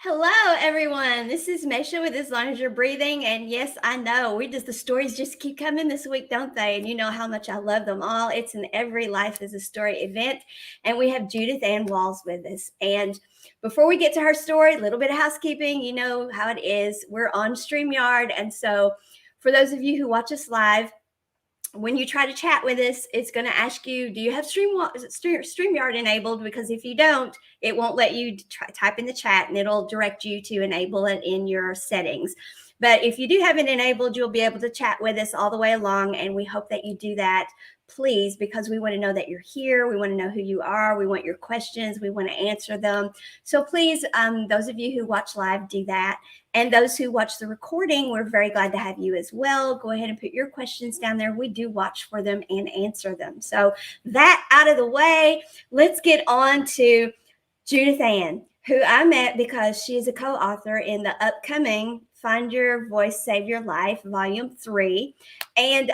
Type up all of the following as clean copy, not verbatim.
Hello, everyone. This is Mesha with As Long as You're Breathing. And yes, I know the stories just keep coming this week, don't they? And you know how much I love them all. It's an Every Life is a Story event. And we have Judithann Walz with us. And before we get to her story, a little bit of housekeeping. You know how it is. We're on StreamYard. And so for those of you who watch us live, when you try to chat with us, it's going to ask you, do you have StreamYard enabled? Because if you don't, it won't let you type in the chat, and it'll direct you to enable it in your settings. But if you do have it enabled, you'll be able to chat with us all the way along, and we hope that you do that, please, because we want to know that you're here. We want to know who you are. We want your questions. We want to answer them. So please, those of you who watch live, do that. And those who watch the recording, we're very glad to have you as well. Go ahead and put your questions down there. We do watch for them and answer them. So that out of the way, let's get on to Judithann, who I met because she is a co-author in the upcoming Find Your Voice, Save Your Life, Volume 3. And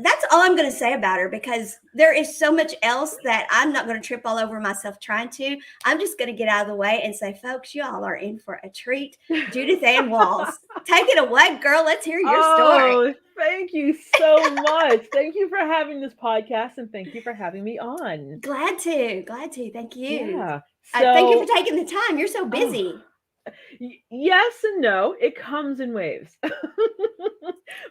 that's all I'm going to say about her, because there is so much else that I'm not going to trip all over myself trying to. I'm just going to get out of the way and say, folks, you all are in for a treat. Judithann Walz, take it away, girl. Let's hear your story. Thank you so much. Thank you for having this podcast, and thank you for having me on. Glad to. Thank you. Yeah. Thank you for taking the time. You're so busy. Yes and no. It comes in waves.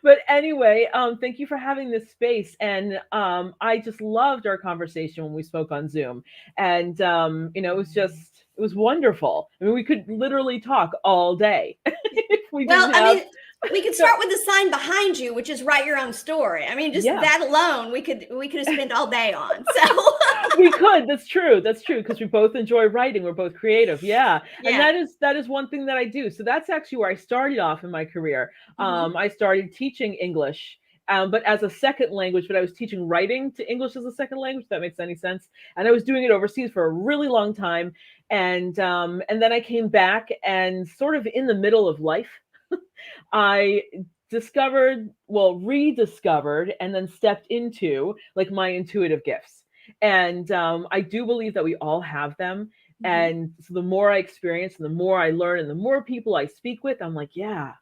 But anyway, thank you for having this space. And I just loved our conversation when we spoke on Zoom. And, it was wonderful. I mean, we could literally talk all day. If we we could start with the sign behind you, which is write your own story. I mean, just that alone, we could have spent all day on. So we could. That's true. Because we both enjoy writing. We're both creative. Yeah. And that is one thing that I do. So that's actually where I started off in my career. I started teaching English, but as a second language. But I was teaching writing to English as a second language. If that makes any sense. And I was doing it overseas for a really long time. And then I came back, and sort of in the middle of life, I rediscovered, and then stepped into like my intuitive gifts. And I do believe that we all have them. And so the more I experience, and the more I learn, and the more people I speak with, I'm like, yeah,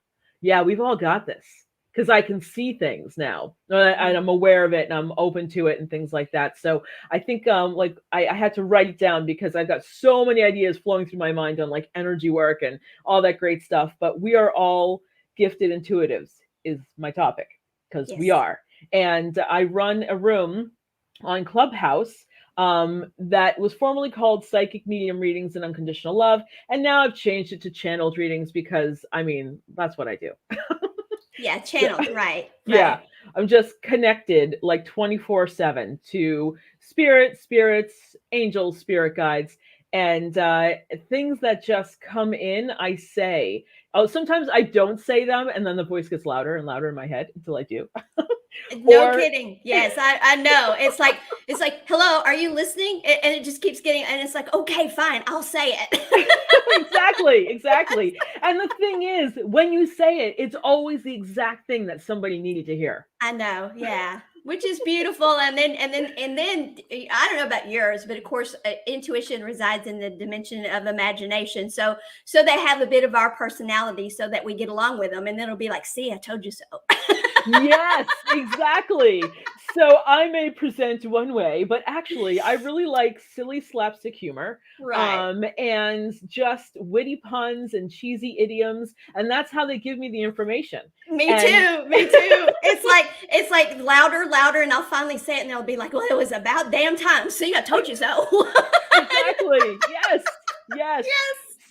we've all got this. Because I can see things now, and I'm aware of it, and I'm open to it, and things like that. So I think I had to write it down, because I've got so many ideas flowing through my mind on like energy work and all that great stuff. But we are all gifted intuitives is my topic, because we are. And I run a room on Clubhouse that was formerly called Psychic Medium Readings and Unconditional Love. And now I've changed it to Channeled Readings, because I mean, that's what I do. Yeah, channeled, right. Yeah, I'm just connected like 24/7 to spirits, angels, spirit guides, and things that just come in. I say, sometimes I don't say them, and then the voice gets louder and louder in my head until I do. No kidding. Yes, I know. It's like, hello, are you listening? And it just keeps getting, and it's like, okay, fine, I'll say it. Exactly. And the thing is, when you say it, it's always the exact thing that somebody needed to hear. I know. Yeah. Which is beautiful. And then I don't know about yours, but of course, intuition resides in the dimension of imagination. So they have a bit of our personality, so that we get along with them, and then it'll be like, see, I told you so. Yes, exactly. So I may present one way, but actually I really like silly slapstick humor, and just witty puns and cheesy idioms. And that's how they give me the information. Me too. It's like louder. And I'll finally say it, and they'll be like, well, it was about damn time. See, I told you so. Exactly. Yes.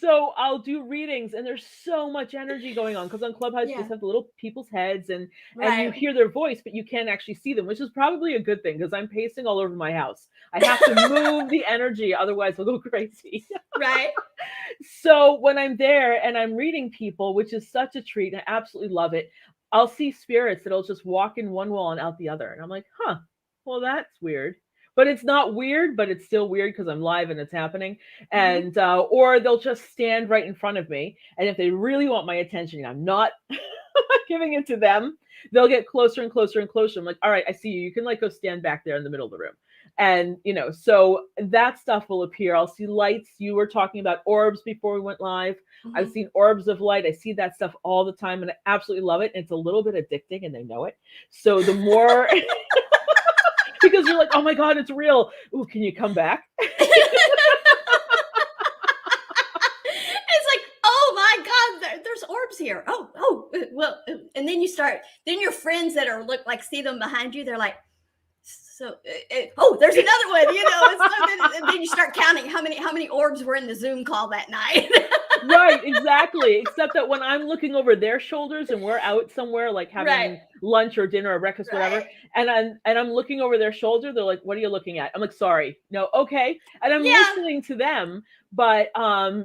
So I'll do readings, and there's so much energy going on, because on Clubhouse you just have the little people's heads, and you hear their voice, but you can't actually see them, which is probably a good thing, because I'm pacing all over my house. I have to move the energy, otherwise I'll go crazy. Right. So when I'm there and I'm reading people, which is such a treat, I absolutely love it, I'll see spirits that'll just walk in one wall and out the other. And I'm like, well, that's weird. But it's not weird, but it's still weird, because I'm live and it's happening. And or they'll just stand right in front of me, and if they really want my attention and I'm not giving it to them, they'll get closer and closer and closer. I'm like, all right, I see you. You can like go stand back there in the middle of the room. And, so that stuff will appear. I'll see lights. You were talking about orbs before we went live. I've seen orbs of light. I see that stuff all the time and I absolutely love it. It's a little bit addicting and they know it. So the more, because you're like, oh my God, it's real. Ooh, can you come back? It's like, oh my God, there's orbs here. Well, and then then your friends that are see them behind you, they're like, so, there's another one, and then you start counting how many orbs were in the Zoom call that night. Right, exactly. Except that when I'm looking over their shoulders and we're out somewhere like having lunch or dinner or breakfast, whatever, and I'm looking over their shoulder, they're like, "What are you looking at?" I'm like, "Sorry, no, okay." And I'm listening to them, but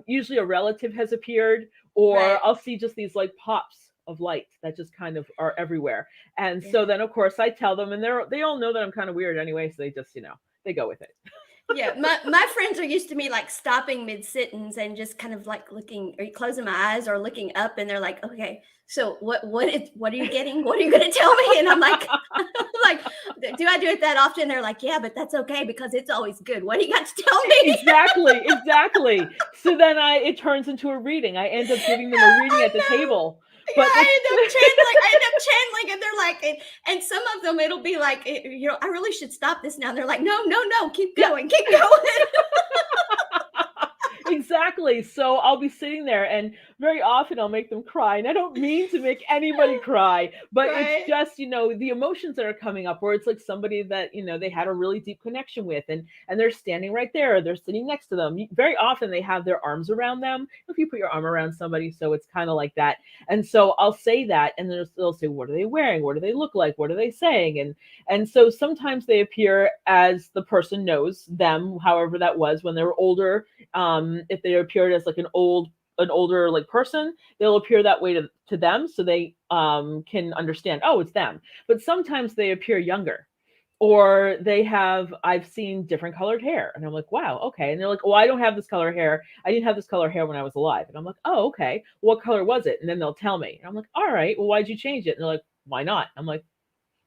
usually a relative has appeared, or I'll see just these like pops of light that just kind of are everywhere. And so then of course I tell them, and they all know that I'm kind of weird anyway, so they just they go with it. Yeah, my friends are used to me like stopping mid sentence and just kind of like looking or closing my eyes or looking up, and they're like, "Okay, so what are you getting? What are you going to tell me?" And I'm like, like, do I do it that often? They're like, "Yeah, but that's okay because it's always good. What do you got to tell me?" Exactly. So then it turns into a reading. I end up giving them a reading at the table. But I end up channeling, and they're like, and some of them it'll be like, I really should stop this now. And they're like, no, keep going, keep going. Exactly. So I'll be sitting there and very often I'll make them cry. And I don't mean to make anybody cry, but it's just, the emotions that are coming up where it's like somebody that, they had a really deep connection with and they're standing right there. They're sitting next to them. Very often they have their arms around them. If you put your arm around somebody, so it's kind of like that. And so I'll say that and they'll say, what are they wearing? What do they look like? What are they saying? And so sometimes they appear as the person knows them, however that was when they were older. If they appeared as like an older like person, they'll appear that way to them so they can understand, oh, it's them. But sometimes they appear younger, or I've seen different colored hair, and I'm like, wow, okay. And they're like, oh, I don't have this color hair. I didn't have this color hair when I was alive. And I'm like, oh, okay. What color was it? And then they'll tell me, and I'm like, all right, well, why'd you change it? And they're like, why not? I'm like,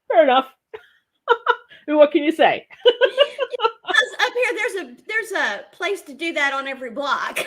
fair enough. What can you say? Up here, there's a place to do that on every block. I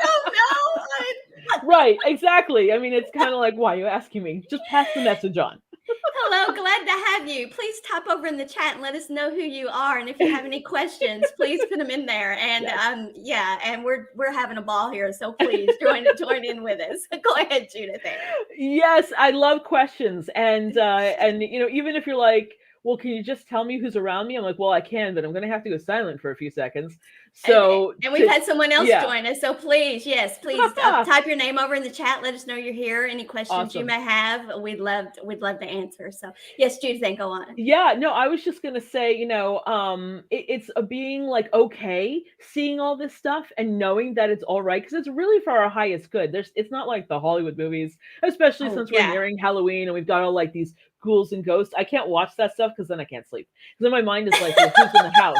don't know. Right, exactly. I mean, it's kind of like, why are you asking me? Just pass the message on. Hello, glad to have you. Please type over in the chat and let us know who you are, and if you have any questions, please put them in there. And and we're having a ball here, so please join in with us. Go ahead, Judithann. Yes, I love questions, and even if you're like, well, can you just tell me who's around me? I'm like, well, I can, but I'm going to have to go silent for a few seconds. So, and we've had someone else join us. So please type your name over in the chat. Let us know you're here. Any questions you may have, we'd love to answer. So yes, Judithann, go on. Yeah, no, I was just going to say, it's a being like, okay, seeing all this stuff and knowing that it's all right. Cause it's really for our highest good. It's not like the Hollywood movies, especially since we're nearing Halloween and we've got all like these ghouls and ghosts. I can't watch that stuff because then I can't sleep. Because then my mind is like, well, who's in the house?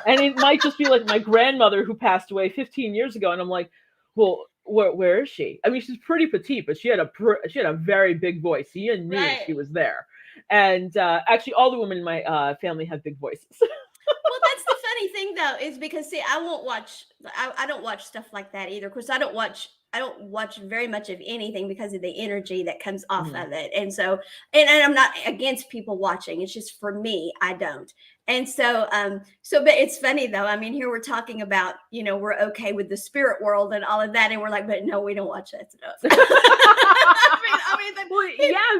And it might just be like my grandmother who passed away 15 years ago. And I'm like, well, where is she? I mean, she's pretty petite, but she had a very big voice. So you knew she was there. And actually, all the women in my family have big voices. Well, that's the funny thing, though, is because I don't watch stuff like that either. Of course, I don't watch very much of anything because of the energy that comes off of it. And so, and I'm not against people watching. It's just for me, I don't. And so, but it's funny though. I mean, here we're talking about, we're okay with the spirit world and all of that. And we're like, but no, we don't watch that stuff.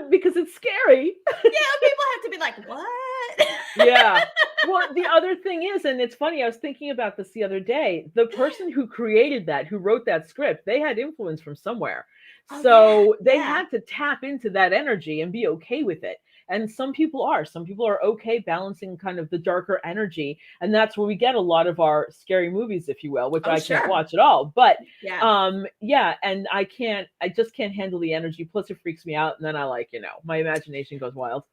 Because it's scary. People have to be like, what? Yeah. Well, the other thing is, and it's funny, I was thinking about this the other day, the person who created that, who wrote that script, they had influence from somewhere. They had to tap into that energy and be okay with it. And some people are okay balancing kind of the darker energy. And that's where we get a lot of our scary movies, if you will, which I can't watch at all. But and I just can't handle the energy. Plus it freaks me out. And then my imagination goes wild.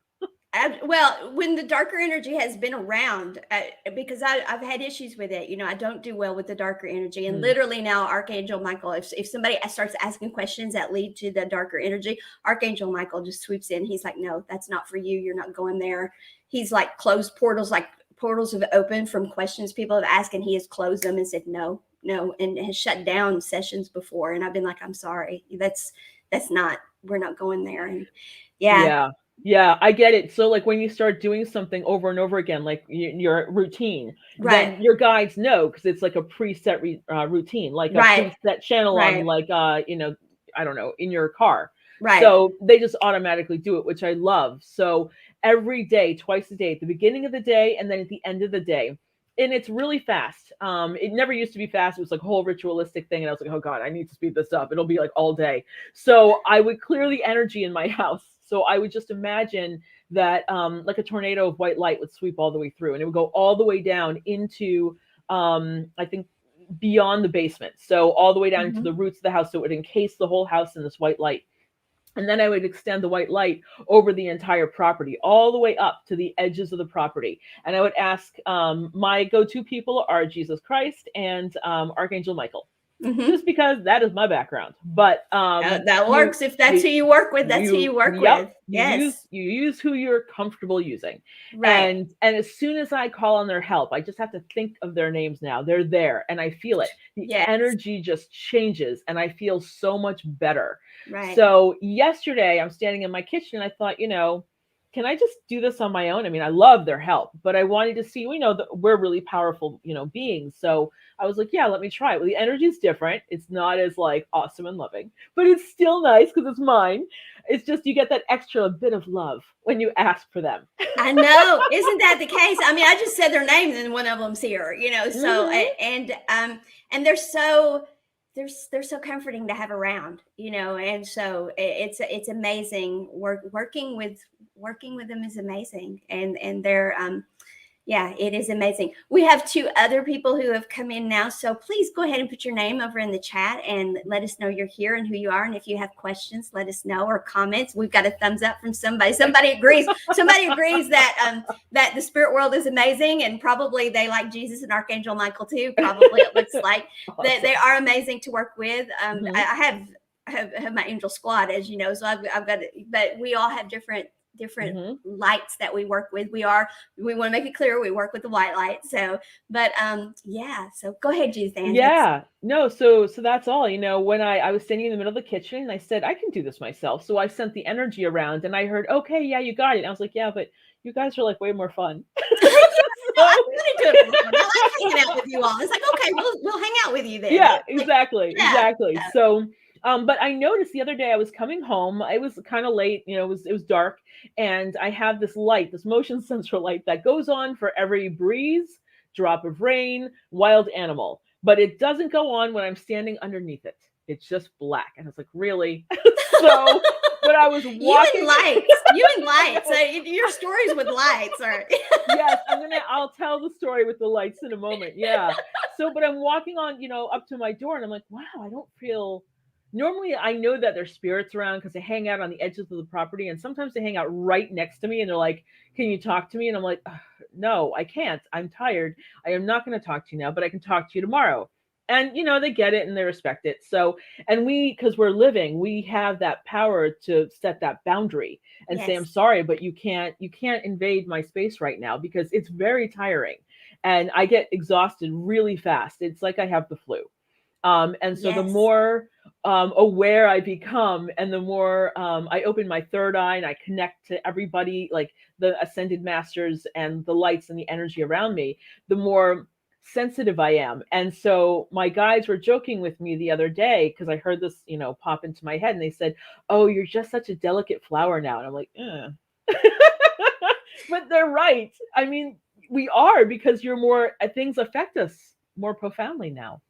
Well, when the darker energy has been around, because I've had issues with it, I don't do well with the darker energy. And literally now, Archangel Michael, if somebody starts asking questions that lead to the darker energy, Archangel Michael just swoops in. He's like, no, that's not for you. You're not going there. He's like closed portals like portals have opened from questions people have asked, and he has closed them and said no, no, and has shut down sessions before. And I've been like, I'm sorry, that's not, we're not going there. And yeah, Yeah. Yeah, I get it. So like when you start doing something over and over again, like your routine, right, then your guides know because it's like a preset routine, like a right, preset channel on right, like I don't know, in your car. right. So they just automatically do it, which I love. So every day, twice a day, at the beginning of the day and then at the end of the day. And it's really fast. It never used to be fast. It was like a whole ritualistic thing. And I was like, oh God, I need to speed this up. It'll be like all day. So I would clear the energy in my house. So I would just imagine that like a tornado of white light would sweep all the way through and it would go all the way down into, I think, beyond the basement. So all the way down into Mhm. the roots of the house. So it would encase the whole house in this white light. And then I would extend the white light over the entire property, all the way up to the edges of the property. And I would ask, my go to people are Jesus Christ and Archangel Michael, Mhm. just because that is my background. But That you, works. If that's you, who you work with, that's who you work yep, with. Yes. you use who you're comfortable using. Right. And as soon as I call on their help, I just have to think of their names now. They're there and I feel it. The Yes. energy just changes and I feel so much better. Right. So yesterday I'm standing in my kitchen and I thought, can I just do this on my own? I mean, I love their help, but I wanted to see, we know that we're really powerful, beings. So I was like, yeah, let me try it. Well, the energy is different. It's not as like awesome and loving, but it's still nice because it's mine. It's just you get that extra bit of love when you ask for them. I know. Isn't that the case? I mean, I just said their names and one of them's here, so Mhm. and they're so comforting to have around, and so it's amazing working with them is amazing, and they're yeah, it is amazing. We have two other people who have come in now. So please go ahead and put your name over in the chat and let us know you're here and who you are. And if you have questions, let us know, or comments. We've got a thumbs up from somebody. Somebody agrees. Somebody agrees that the spirit world is amazing, and probably they like Jesus and Archangel Michael too. Probably it looks like Awesome. they are amazing to work with. Mhm. I have my angel squad, as you know, so I've got it, but we all have different Mhm. lights that we work with. We want to make it clear we work with the white light. So, but yeah. So go ahead, Judithann. Yeah. No, so that's all. When I was standing in the middle of the kitchen and I said, I can do this myself. So I sent the energy around and I heard, okay, yeah, you got it. And I was like, yeah, but you guys are like way more fun. No, I So want to do it for fun. I like hanging out with you all. It's like, okay, we'll hang out with you then. yeah, It's like, exactly, yeah, exactly. yeah, So but I noticed the other day I was coming home. It was kind of late, it was dark, and I have this light, this motion sensor light that goes on for every breeze, drop of rain, wild animal. But it doesn't go on when I'm standing underneath it. It's just black. And I was like, really? So but I was you and walking. lights, you and I lights. know. Your stories with lights are. Yes, I'll tell the story with the lights in a moment. Yeah. So but I'm walking on, up to my door and I'm like, wow, I don't feel, normally I know that there's spirits around because they hang out on the edges of the property and sometimes they hang out right next to me and they're like, can you talk to me? And I'm like, no, I can't. I'm tired. I am not going to talk to you now, but I can talk to you tomorrow. And they get it and they respect it. So, and because we're living, we have that power to set that boundary and say, I'm Yes, sorry, but you can't invade my space right now because it's very tiring and I get exhausted really fast. It's like I have the flu. And so the yes, more aware I become and the more I open my third eye and I connect to everybody, like the ascended masters and the lights and the energy around me, the more sensitive I am. And so my guides were joking with me the other day because I heard this, pop into my head and they said, oh, you're just such a delicate flower now. And I'm like, but they're right. I mean, we are because you're more, things affect us more profoundly now.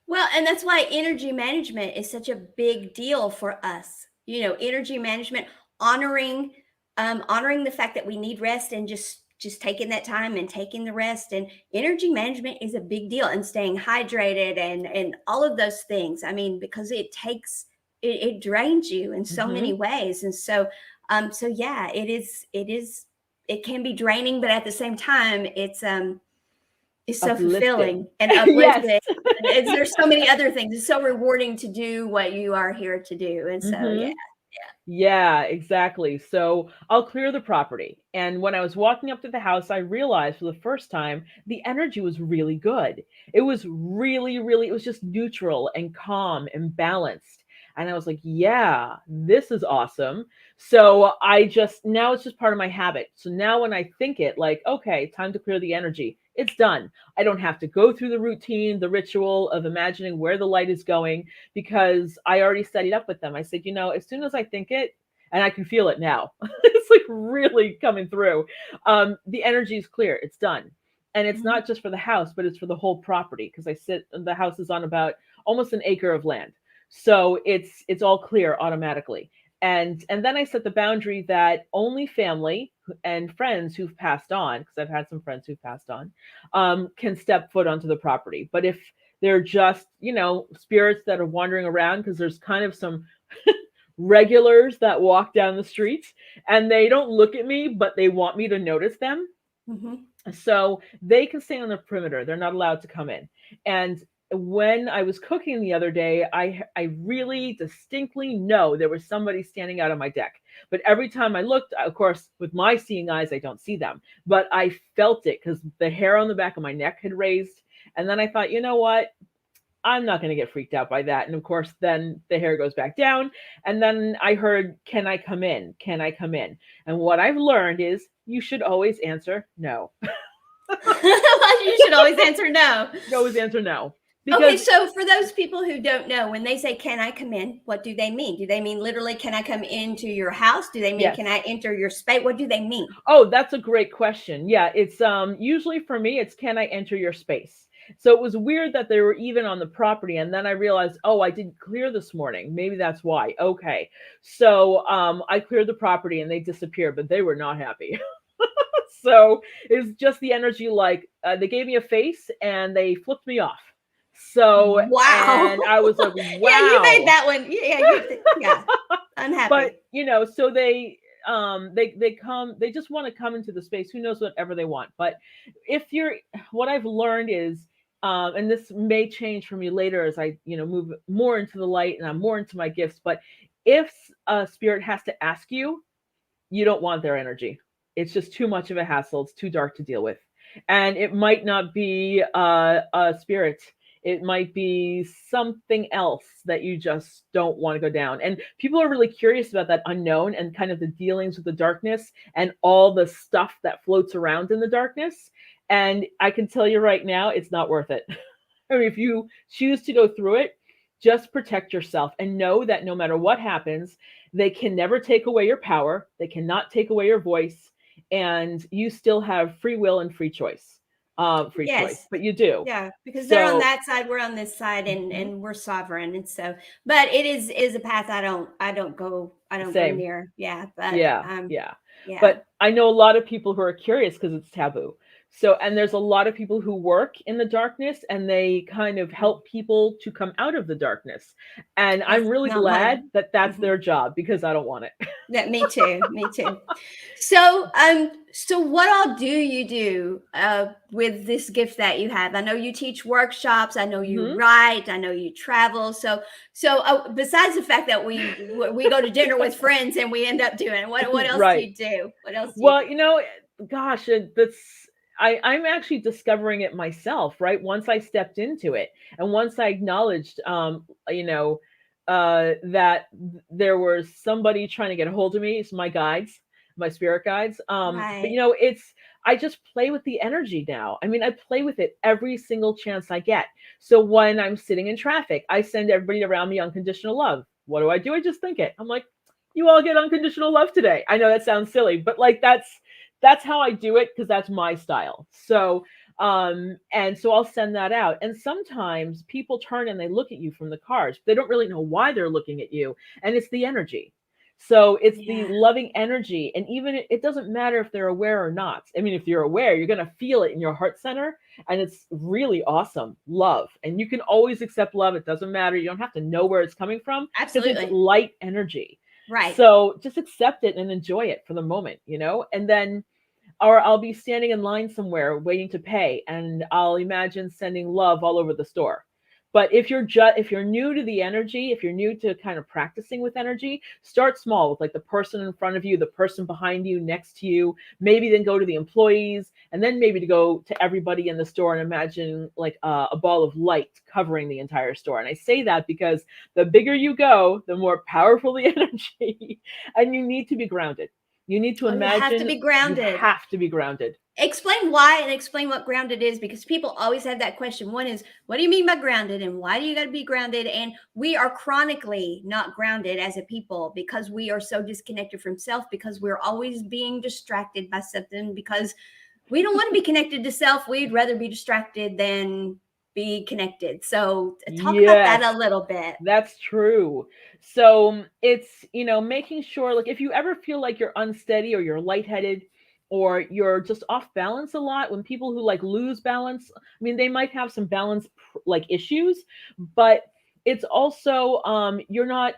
well, and that's why energy management is such a big deal for us. Energy management, honoring honoring the fact that we need rest, and just taking that time and taking the rest, and energy management is a big deal, and staying hydrated and all of those things. I mean, because it drains you in so many Hmm. ways. And so so yeah, it can be draining, but at the same time it's so Uplifting. fulfilling and Yes. uplifting. And there's so many other things. It's so rewarding to do what you are here to do. And so, yeah. Hmm. Yeah, exactly. So I'll clear the property. And when I was walking up to the house, I realized for the first time the energy was really good. It was really, really, it was just neutral and calm and balanced. And I was like, yeah, this is awesome. So I just, now it's just part of my habit. So now when I think it, like, okay, time to clear the energy, it's done. I don't have to go through the routine, the ritual of imagining where the light is going because I already set it up with them. I said, as soon as I think it, and I can feel it now, it's like really coming through. The energy is clear. It's done. And it's Mhm. not just for the house, but it's for the whole property because the house is on about almost an acre of land. So it's all clear automatically. And then I set the boundary that only family and friends who've passed on, because I've had some friends who've passed on, can step foot onto the property. But if they're just, spirits that are wandering around, because there's kind of some regulars that walk down the streets and they don't look at me, but they want me to notice them. Mhm. So they can stay on the perimeter. They're not allowed to come in. And when I was cooking the other day, I really distinctly know there was somebody standing out on my deck. But every time I looked, of course, with my seeing eyes, I don't see them. But I felt it because the hair on the back of my neck had raised. And then I thought, you know what? I'm not going to get freaked out by that. And of course, then the hair goes back down. And then I heard, can I come in? Can I come in? And what I've learned is you should always answer no. You should always answer no. You always answer no. Okay, Because, so for those people who don't know, when they say, "Can I come in?" what do they mean? Do they mean literally, "Can I come into your house?" Do they mean, yes. "Can I enter your space?" What do they mean? Oh, that's a great question. Yeah, it's usually for me, it's can I enter your space? So it was weird that they were even on the property. And then I realized, oh, I didn't clear this morning. Maybe that's why. Okay. So I cleared the property and they disappeared, but they were not happy. So it's just the energy like they gave me a face and they flipped me off. So, Wow. and I was like, Yeah, you made wow. that one. Yeah, But unhappy. so they come, they just want to come into the space. Who knows, whatever they want. But if you're, what I've learned is, and this may change for me later as I move more into the light and I'm more into my gifts, but if a spirit has to ask you, you don't want their energy. It's just too much of a hassle. It's too dark to deal with. And it might not be a spirit. It might be something else that you just don't want to go down. And people are really curious about that unknown and kind of the dealings with the darkness and all the stuff that floats around in the darkness. And I can tell you right now, it's not worth it. I mean, if you choose to go through it, just protect yourself and know that no matter what happens, they can never take away your power. They cannot take away your voice, and you still have free will and free choice. Free choice, Yes. but you do. Yeah, because they're on So that side, we're on this side, and mhm, we're sovereign, and so, but it is a path I don't go same. near. Yeah, but Yeah, yeah. yeah. But I know a lot of people who are curious because it's taboo. So, and there's a lot of people who work in the darkness and they kind of help people to come out of the darkness. And I'm That's really not glad mine. that that's Mhm. their job because I don't want it. Yeah, me too. Me too. So what all do you do with this gift that you have? I know you teach workshops. I know you Mhm. write. I know you travel. So besides the fact that we go to dinner with friends and we end up doing, what else do Right. you do? What else do you Well, do? gosh, that's I'm actually discovering it myself, right? Once I stepped into it and once I acknowledged that there was somebody trying to get a hold of me, it's my guides, my spirit guides. But Right. it's I just play with the energy now. I mean, I play with it every single chance I get. So when I'm sitting in traffic, I send everybody around me unconditional love. What do? I just think it. I'm like, you all get unconditional love today. I know that sounds silly, but like that's how I do it because that's my style. So and so I'll send that out. And sometimes people turn and they look at you from the cars. They don't really know why they're looking at you, and it's the energy. So it's the Yeah. loving energy. And even it doesn't matter if they're aware or not. I mean, if you're aware, you're going to feel it in your heart center. And it's really awesome. Love. And you can always accept love. It doesn't matter. You don't have to know where it's coming from because it's Absolutely. light energy. Right. So just accept it and enjoy it for the moment. And then, or I'll be standing in line somewhere waiting to pay, and I'll imagine sending love all over the store. But if you're new to the energy, if you're new to kind of practicing with energy, start small with like the person in front of you, the person behind you, next to you, maybe then go to the employees, and then maybe to go to everybody in the store and imagine like a ball of light covering the entire store. And I say that because the bigger you go, the more powerful the energy, and you need to be grounded. You need to Oh, you have to imagine be you grounded. have to be grounded. Explain why and explain what grounded is, because people always have that question. One is, what do you mean by grounded, and why do you got to be grounded? And we are chronically not grounded as a people because we are so disconnected from self, because we're always being distracted by something, because we don't want to be connected to self. We'd rather be distracted than be connected. So talk about that Yes. a little bit. That's true. So it's, making sure, like, if you ever feel like you're unsteady or you're lightheaded or you're just off balance a lot, when people who like lose balance, I mean, they might have some balance like issues, but it's also, you're not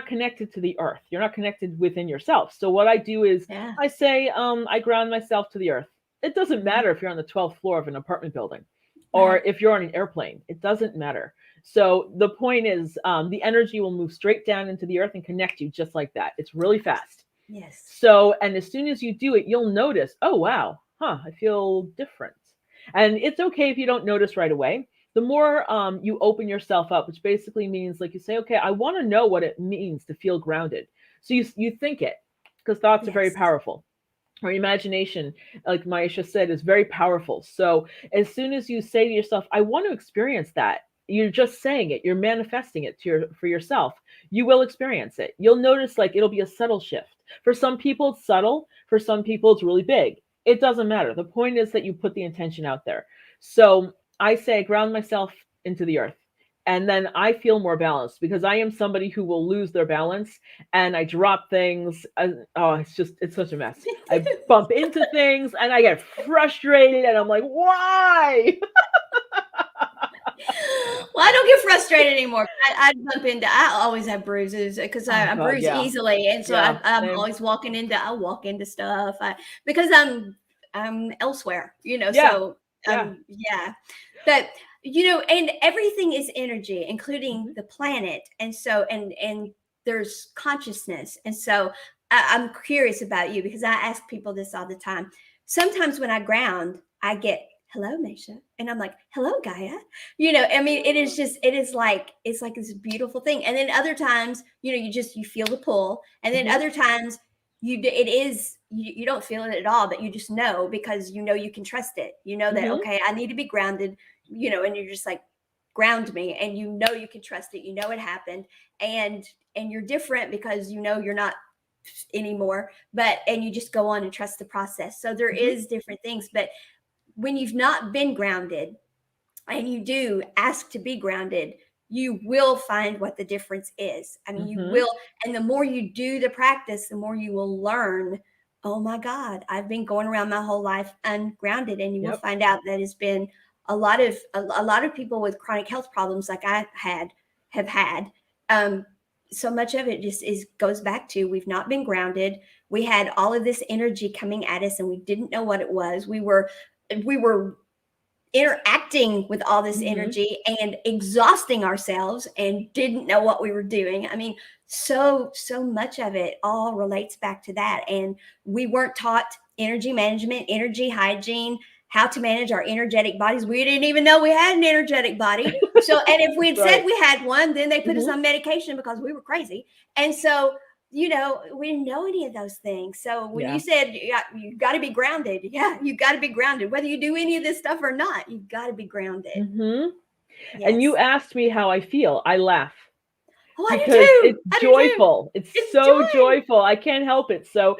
connected to the earth. You're not connected within yourself. So what I do is Yeah. I say, I ground myself to the earth. It doesn't Mhm. matter if you're on the 12th floor of an apartment building or Right. if you're on an airplane. It doesn't matter. So the point is, the energy will move straight down into the earth and connect you just like that. It's really fast. Yes. So, and as soon as you do it, you'll notice, oh, wow, I feel different. And it's okay if you don't notice right away. The more you open yourself up, which basically means like you say, okay, I want to know what it means to feel grounded. So you think it, because thoughts are very Yes. powerful. Or imagination, like Maisha said, is very powerful. So as soon as you say to yourself, I want to experience that, you're just saying it, you're manifesting it for yourself. You will experience it. You'll notice like it'll be a subtle shift. For some people it's subtle, for some people it's really big. It doesn't matter. The point is that you put the intention out there. So I say ground myself into the earth. And then I feel more balanced because I am somebody who will lose their balance and I drop things. Oh, it's such a mess. I bump into things and I get frustrated and I'm like, why? Well, I don't get frustrated anymore. I always have bruises because Oh I God, bruise yeah. easily. And so Yeah. I'm Same. always I walk into stuff because I'm elsewhere, Yeah. so Yeah. yeah. But, and everything is energy, including Hmm. the planet. And so, and there's consciousness. And so I'm curious about you because I ask people this all the time. Sometimes when I ground, I get, hello, Mesha. And I'm like, hello, Gaia. I mean, it's like this beautiful thing. And then other times, you feel the pull. And then Hmm. other times you don't feel it at all, but you just know, because you can trust it. You know that, Hmm. okay, I need to be grounded, and you're just like, ground me, and you can trust it. It happened. And you're different because you're not anymore, and you just go on and trust the process. So there Hmm. is different things. But when you've not been grounded and you do ask to be grounded, you will find what the difference is. I mean, you Hmm. will. And the more you do the practice, the more you will learn. Oh my God, I've been going around my whole life ungrounded. And you will Yep. find out that it's been a lot of people with chronic health problems like I have had. Um, so much of it just goes back to, we've not been grounded. We had all of this energy coming at us and we didn't know what it was. We were interacting with all this Hmm. energy and exhausting ourselves and didn't know what we were doing. I mean, so much of it all relates back to that. And we weren't taught energy management, energy hygiene, how to manage our energetic bodies. We didn't even know we had an energetic body. So, and if That's we'd said right. we had one, then they put us Hmm. on medication because we were crazy. And so, we didn't know any of those things. So when you Yeah. said you got to be grounded, yeah, you got to be grounded, whether you do any of this stuff or not. You've got to be grounded. Hmm. And you Yes. asked me how I feel. I laugh Oh, I do because too. it's I do too. joyful. It's It's so joy. joyful. I can't help it. So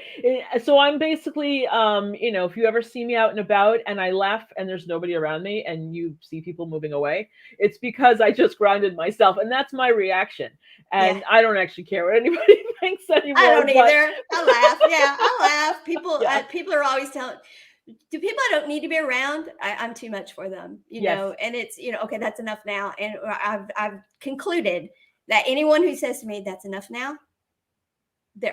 I'm basically, if you ever see me out and about and I laugh and there's nobody around me and you see people moving away, it's because I just grounded myself, and that's my reaction. Yeah. And I don't actually care what anybody thinks I anymore. don't But either. I laugh. Yeah, I laugh. yeah, People are always telling, do people I don't need to be around? I'm too much for them, yes, and it's, okay, that's enough now. And I've concluded that anyone who says to me, that's enough now,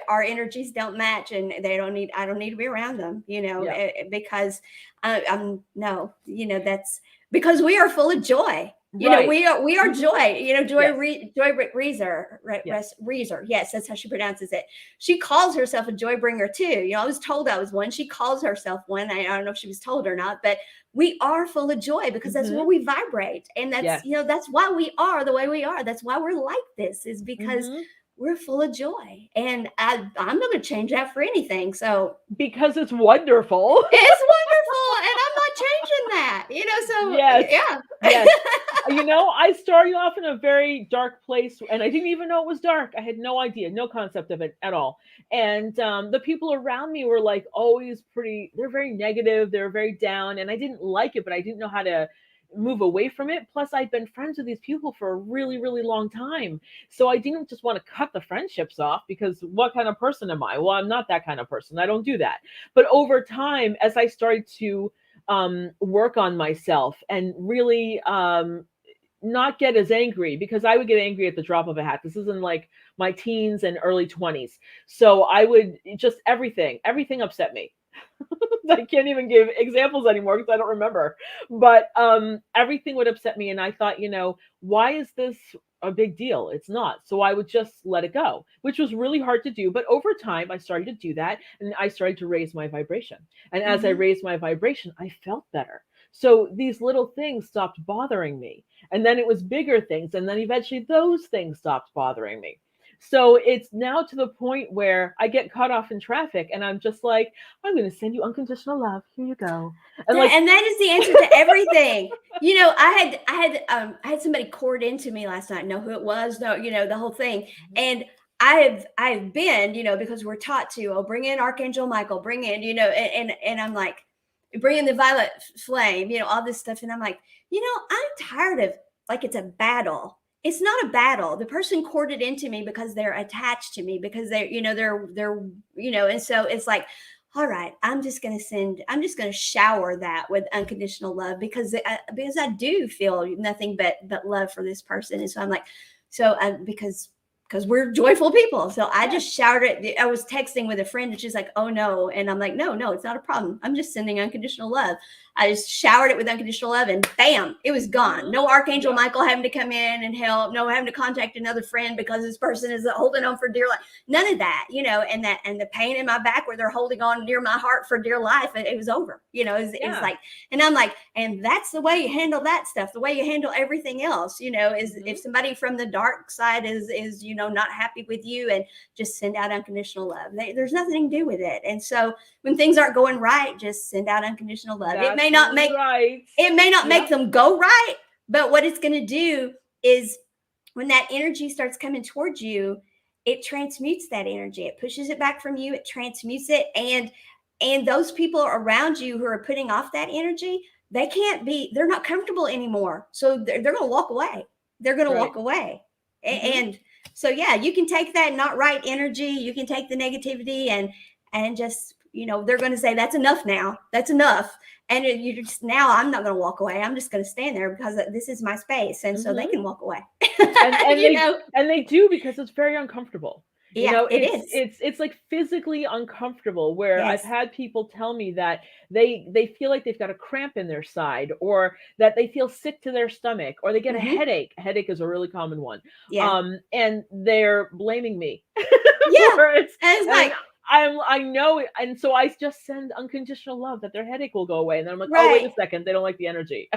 our energies don't match, and I don't need to be around them, yeah, because I'm no, that's because we are full of joy. Right. We are Mhm. Joy. Yes. Joy Reeser, Yes. Reeser. Yes, that's how she pronounces it. She calls herself a joy bringer too. I was told I was one. She calls herself one. I don't know if she was told or not, but we are full of joy because that's where Mhm. we vibrate, and Yes. that's why we are the way we are. That's why we're like this, is because Mhm. we're full of joy, and I'm not going to change that for anything. So Because it's wonderful. it's wonderful, and I'm not changing that. So Yes. Yes. yeah. I started off in a very dark place and I didn't even know it was dark. I had no idea, no concept of it at all. And the people around me were like always they're very negative, they're very down. And I didn't like it, but I didn't know how to move away from it. Plus, I'd been friends with these people for a really, really long time. So I didn't just want to cut the friendships off because what kind of person am I? Well, I'm not that kind of person. I don't do that. But over time, as I started to work on myself and really not get as angry, because I would get angry at the drop of a hat. This is in like my teens and early 20s. So I would just everything upset me. I can't even give examples anymore because I don't remember. But everything would upset me, and I thought, why is this a big deal? It's not. So I would just let it go, which was really hard to do. But over time, I started to do that, and I started to raise my vibration. And as I Hmm. raised my vibration, I felt better. So these little things stopped bothering me, and then it was bigger things, and then eventually those things stopped bothering me. So it's now to the point where I get caught off in traffic and I'm just like, I'm going to send you unconditional love. Here you go. And like, And that is the answer to everything. I had somebody poured into me last night. Know who it was? No, the whole thing. And I've been, because we're taught to, bring in Archangel Michael, bring in, and I'm like, bring in the violet flame, all this stuff. And I'm like, I'm tired of, like, it's a battle. It's not a battle. The person courted into me because they're attached to me, because and so it's like, all right, I'm just going to shower that with unconditional love, because I do feel nothing but love for this person. And so I'm like, because we're joyful people. So I yes. just showered it. I was texting with a friend and she's like, oh no. And I'm like, no, it's not a problem. I'm just sending unconditional love. I just showered it with unconditional love, and bam, it was gone. Mm-hmm. No Archangel Yep. Michael having to come in and help, no having to contact another friend because this person is holding on for dear life. None of that, and the pain in my back where they're holding on near my heart for dear life, it was over. It's Yeah. like, and I'm like, and that's the way you handle that stuff. The way you handle everything else, is Mm-hmm. if somebody from the dark side is not happy with you, and just send out unconditional love. There's nothing to do with it. And so when things aren't going right, just send out unconditional love. That's right. It may not make Yep. them go right, but what it's going to do is, when that energy starts coming towards you, it transmutes that energy. It pushes it back from you. It transmutes it, and those people around you who are putting off that energy, they're not comfortable anymore. So they're going to walk away. They're going to Right. walk away. Mm-hmm. And so, yeah, you can take that not right energy. You can take the negativity, and just, they're going to say, that's enough now. That's enough. And you just, now I'm not going to walk away. I'm just going to stand there because this is my space. And so they Mm-hmm. can walk away. and and you they know, and they do, because it's very uncomfortable. yeah, it It's is. it's like physically uncomfortable, where I've Yes. had people tell me that they feel like they've got a cramp in their side, or that they feel sick to their stomach, or they get a Hmm. headache. A headache is a really common one. Yeah. And they're blaming me Yeah. for it. And it's And like, I know it, and so I just send unconditional love that their headache will go away. And then I'm like, oh, wait right. a second, they don't like the energy.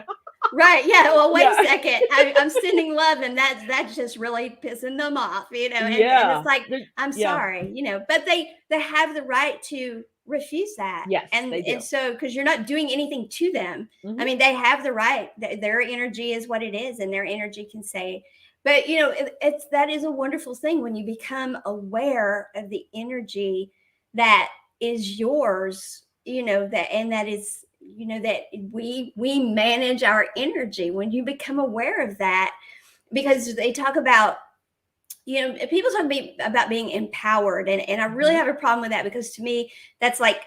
Right. Yeah. Well, wait a Yeah. second. I'm sending love, and that's just really pissing them off, and it's Yeah. like, I'm Yeah. sorry, but they have the right to refuse that. Yes, And they do. so, because you're not doing anything to them. I Mhm. mean, they have the right. Their energy is what it is, and their energy can say. But that is a wonderful thing when you become aware of the energy that is yours, that is, that we manage our energy. When you become aware of that, because they talk about, people talk about being empowered, and I really Mhm. have a problem with that, because to me that's like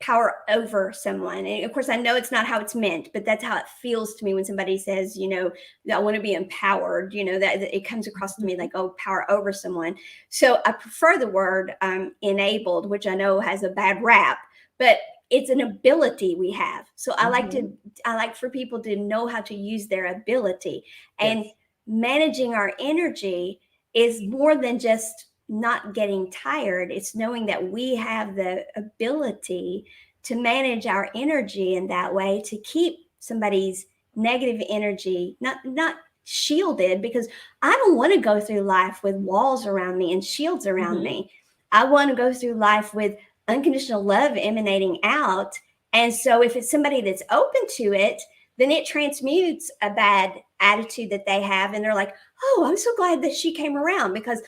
power over someone. And of course, I know it's not how it's meant, but that's how it feels to me when somebody says, I want to be empowered. That it comes across to me Mhm. like, oh, power over someone. So I prefer the word enabled, which I know has a bad rap, but it's an ability we have. So Mhm. I like for people to know how to use their ability. And Yes. managing our energy is more than just not getting tired. It's knowing that we have the ability to manage our energy in that way, to keep somebody's negative energy not shielded, because I don't want to go through life with walls around me and shields around Mhm. me. I want to go through life with unconditional love emanating out. And so if it's somebody that's open to it, then it transmutes a bad attitude that they have. And they're like, oh, I'm so glad that she came around, because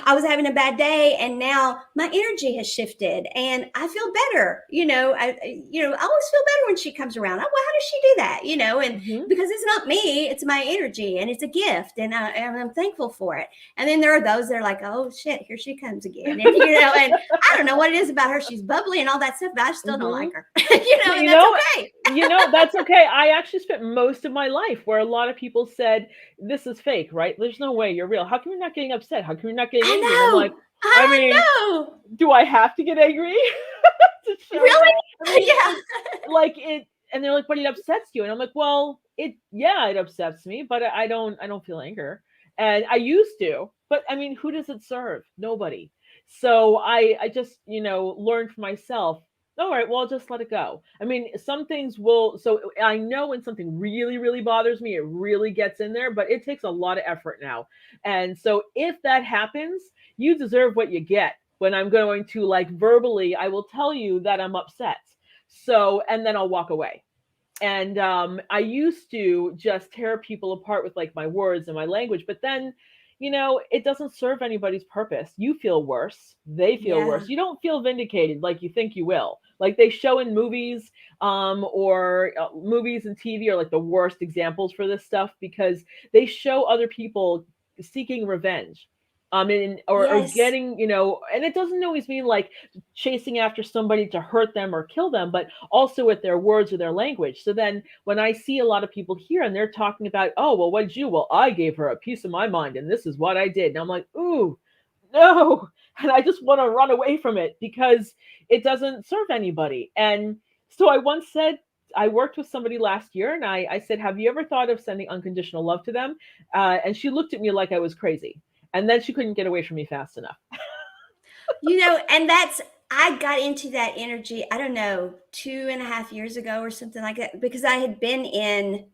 I was having a bad day and now my energy has shifted and I feel better. I always feel better when she comes around. Well, how does she do that? And Mhm. because it's not me, it's my energy and it's a gift, and I'm thankful for it. And then there are those that are like, oh shit, here she comes again. And I don't know what it is about her. She's bubbly and all that stuff, but I still don't Mhm. like her. But And that's okay. that's okay. I actually spent most of my life where a lot of people said, "This is fake, right? There's no way you're real. How come you're not getting upset? How come you're not getting I angry?" And I'm like, know. I I mean, know. do I have to get angry to show Really? that? I mean, Yeah. and they're like, "But it upsets you," and I'm like, "Well, it upsets me, but I don't feel anger, and I used to, but I mean, who does it serve? Nobody." So I just learned for myself. All right, well, I'll just let it go. I mean, some things will. So I know when something really, really bothers me, it really gets in there, but it takes a lot of effort now. And so if that happens, you deserve what you get. When I'm going to like verbally, I will tell you that I'm upset. So, and then I'll walk away. And I used to just tear people apart with like my words and my language, but then it doesn't serve anybody's purpose. You feel worse, they feel Yeah. worse. You don't feel vindicated like you think you will. Like they show in movies, or movies and TV are like the worst examples for this stuff, because they show other people seeking revenge, or Yes. getting, and it doesn't always mean like chasing after somebody to hurt them or kill them, but also with their words or their language. So then when I see a lot of people here and they're talking about, oh, well, what did you? Well, I gave her a piece of my mind and this is what I did. And I'm like, ooh, no. And I just want to run away from it because it doesn't serve anybody. And so I once said, I worked with somebody last year and I said, have you ever thought of sending unconditional love to them? And she looked at me like I was crazy. And then she couldn't get away from me fast enough. And I got into that energy, I don't know, 2.5 years ago or something like that, because I had been in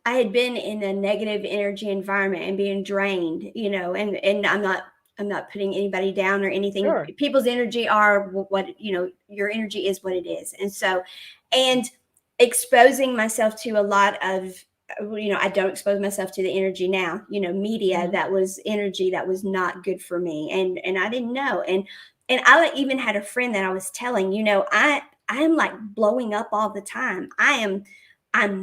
a negative energy environment and being drained, and I'm not putting anybody down or anything. Sure. People's energy are what, your energy is what it is. And so, and exposing myself to a lot of, I don't expose myself to the energy now, media, Hmm. that was energy that was not good for me. And I didn't know. And I even had a friend that I was telling, I'm like blowing up all the time. I'm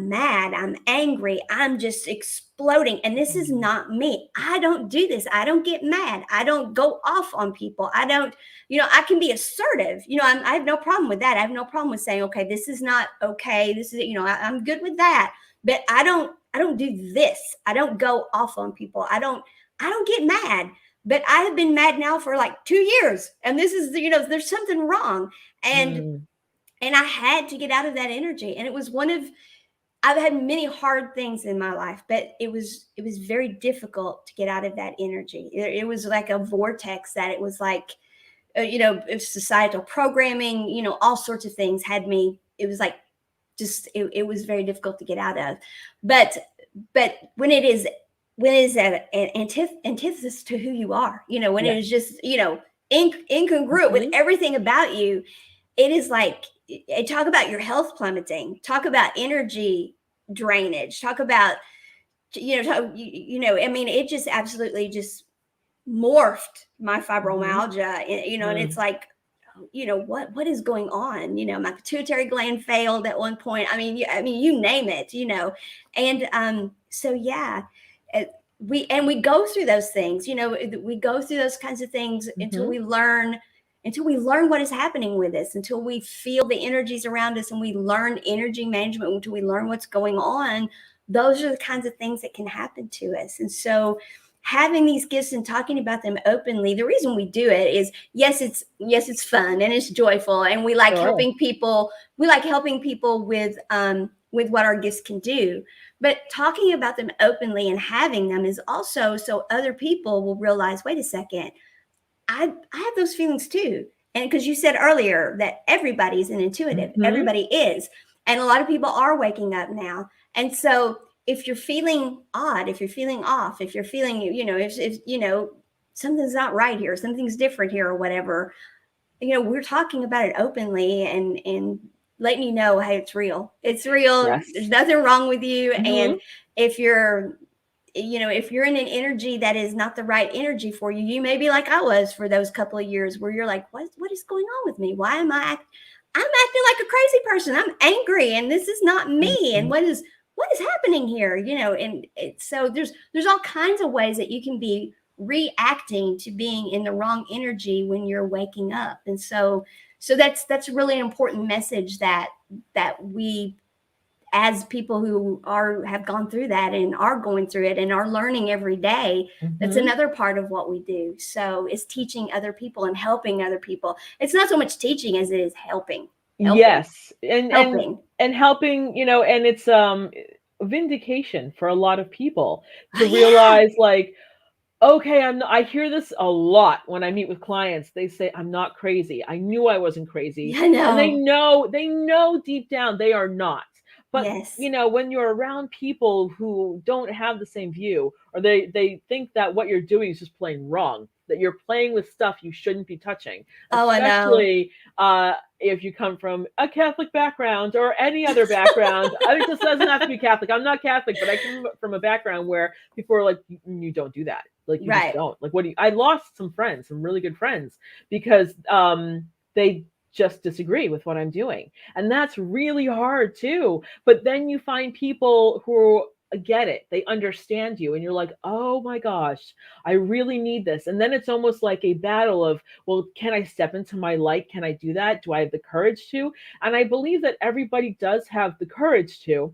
mad, I'm angry, I'm just exploding. And this is not me. I don't do this. I don't get mad. I don't go off on people. I don't, I can be assertive. I have no problem with that. I have no problem with saying, okay, this is not okay. This is, I'm good with that. But I don't do this. I don't go off on people. I don't get mad. But I have been mad now for like 2 years. And this is, there's something wrong. And Mm. and I had to get out of that energy. And it was one of I've had many hard things in my life, but it was very difficult to get out of that energy. It was like a vortex that it was like, societal programming, all sorts of things had me. It was like it was very difficult to get out of. But when it is an antithesis to who you are, when it Yes. is just incongruent with Hmm. everything about you, it is like, talk about your health plummeting, talk about energy drainage, talk about, I mean, it just absolutely just morphed my Hmm. fibromyalgia, and it's like, what is going on? My pituitary gland failed at one point. I mean, you name it, and so yeah, uh, we go through those things, we go through those kinds of things until Hmm. we learn what is happening with us, until we feel the energies around us and we learn energy management, until we learn what's going on. Those are the kinds of things that can happen to us. And so having these gifts and talking about them openly, the reason we do it is yes, it's fun and it's joyful, and we like Sure. helping people. We like helping people with what our gifts can do. But talking about them openly and having them is also so other people will realize, wait a second, I have those feelings too. And because you said earlier that everybody's an intuitive, Hmm. everybody is. And a lot of people are waking up now. And so if you're feeling odd, if you're feeling off, if you're feeling, if something's not right here, something's different here or whatever, we're talking about it openly and letting you know, hey, it's real. It's real. Yes. There's nothing wrong with you. Hmm. And if you're if you're in an energy that is not the right energy for you, you may be like I was for those couple of years where you're like, what is going on with me? Why am I'm acting like a crazy person. I'm angry and this is not me. And Hmm. what is happening here? And so there's all kinds of ways that you can be reacting to being in the wrong energy when you're waking up. And so that's really an important message that we, as people who have gone through that and are going through it and are learning every day, that's Hmm. another part of what we do. So it's teaching other people and helping other people. It's not so much teaching as it is helping Yes, and helping. and helping, and it's vindication for a lot of people Oh to yeah. realize, like, okay, I hear this a lot when I meet with clients. They say, I'm not crazy. I knew I wasn't crazy. Yeah, And they no. know, they know deep down they are not. But Yes. when you're around people who don't have the same view, or they think that what you're doing is just plain wrong, that you're playing with stuff you shouldn't be touching, Oh, I know. especially if you come from a Catholic background or any other background. I mean, it just doesn't have to be Catholic. I'm not Catholic, but I come from a background where people are like, you don't do that. Like, you just Right. don't. Like, what do you? I lost some friends, some really good friends, because they just disagree with what I'm doing, and that's really hard too. But then you find people who get it, they understand you, and you're like, oh my gosh, I really need this. And then it's almost like a battle of, well, can I step into my light? Can I do that? Do I have the courage to? And I believe that everybody does have the courage to.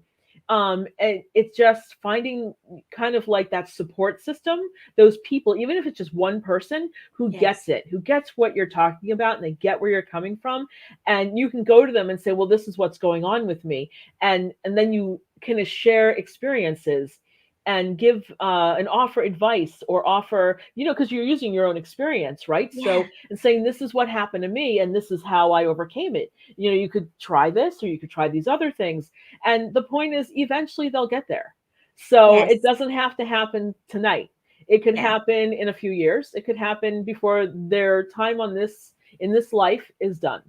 And it's just finding kind of like that support system, those people, even if it's just one person who gets Yes. it, who gets what you're talking about, and they get where you're coming from. And you can go to them and say, well, this is what's going on with me. And then you can share experiences and give and offer advice, or offer, because you're using your own experience, right? Yeah. So, and saying, this is what happened to me and this is how I overcame it. You could try this, or you could try these other things. And the point is, eventually they'll get there. So it Yes. doesn't have to happen tonight. It could Yeah. happen in a few years. It could happen before their time on this in this life is done.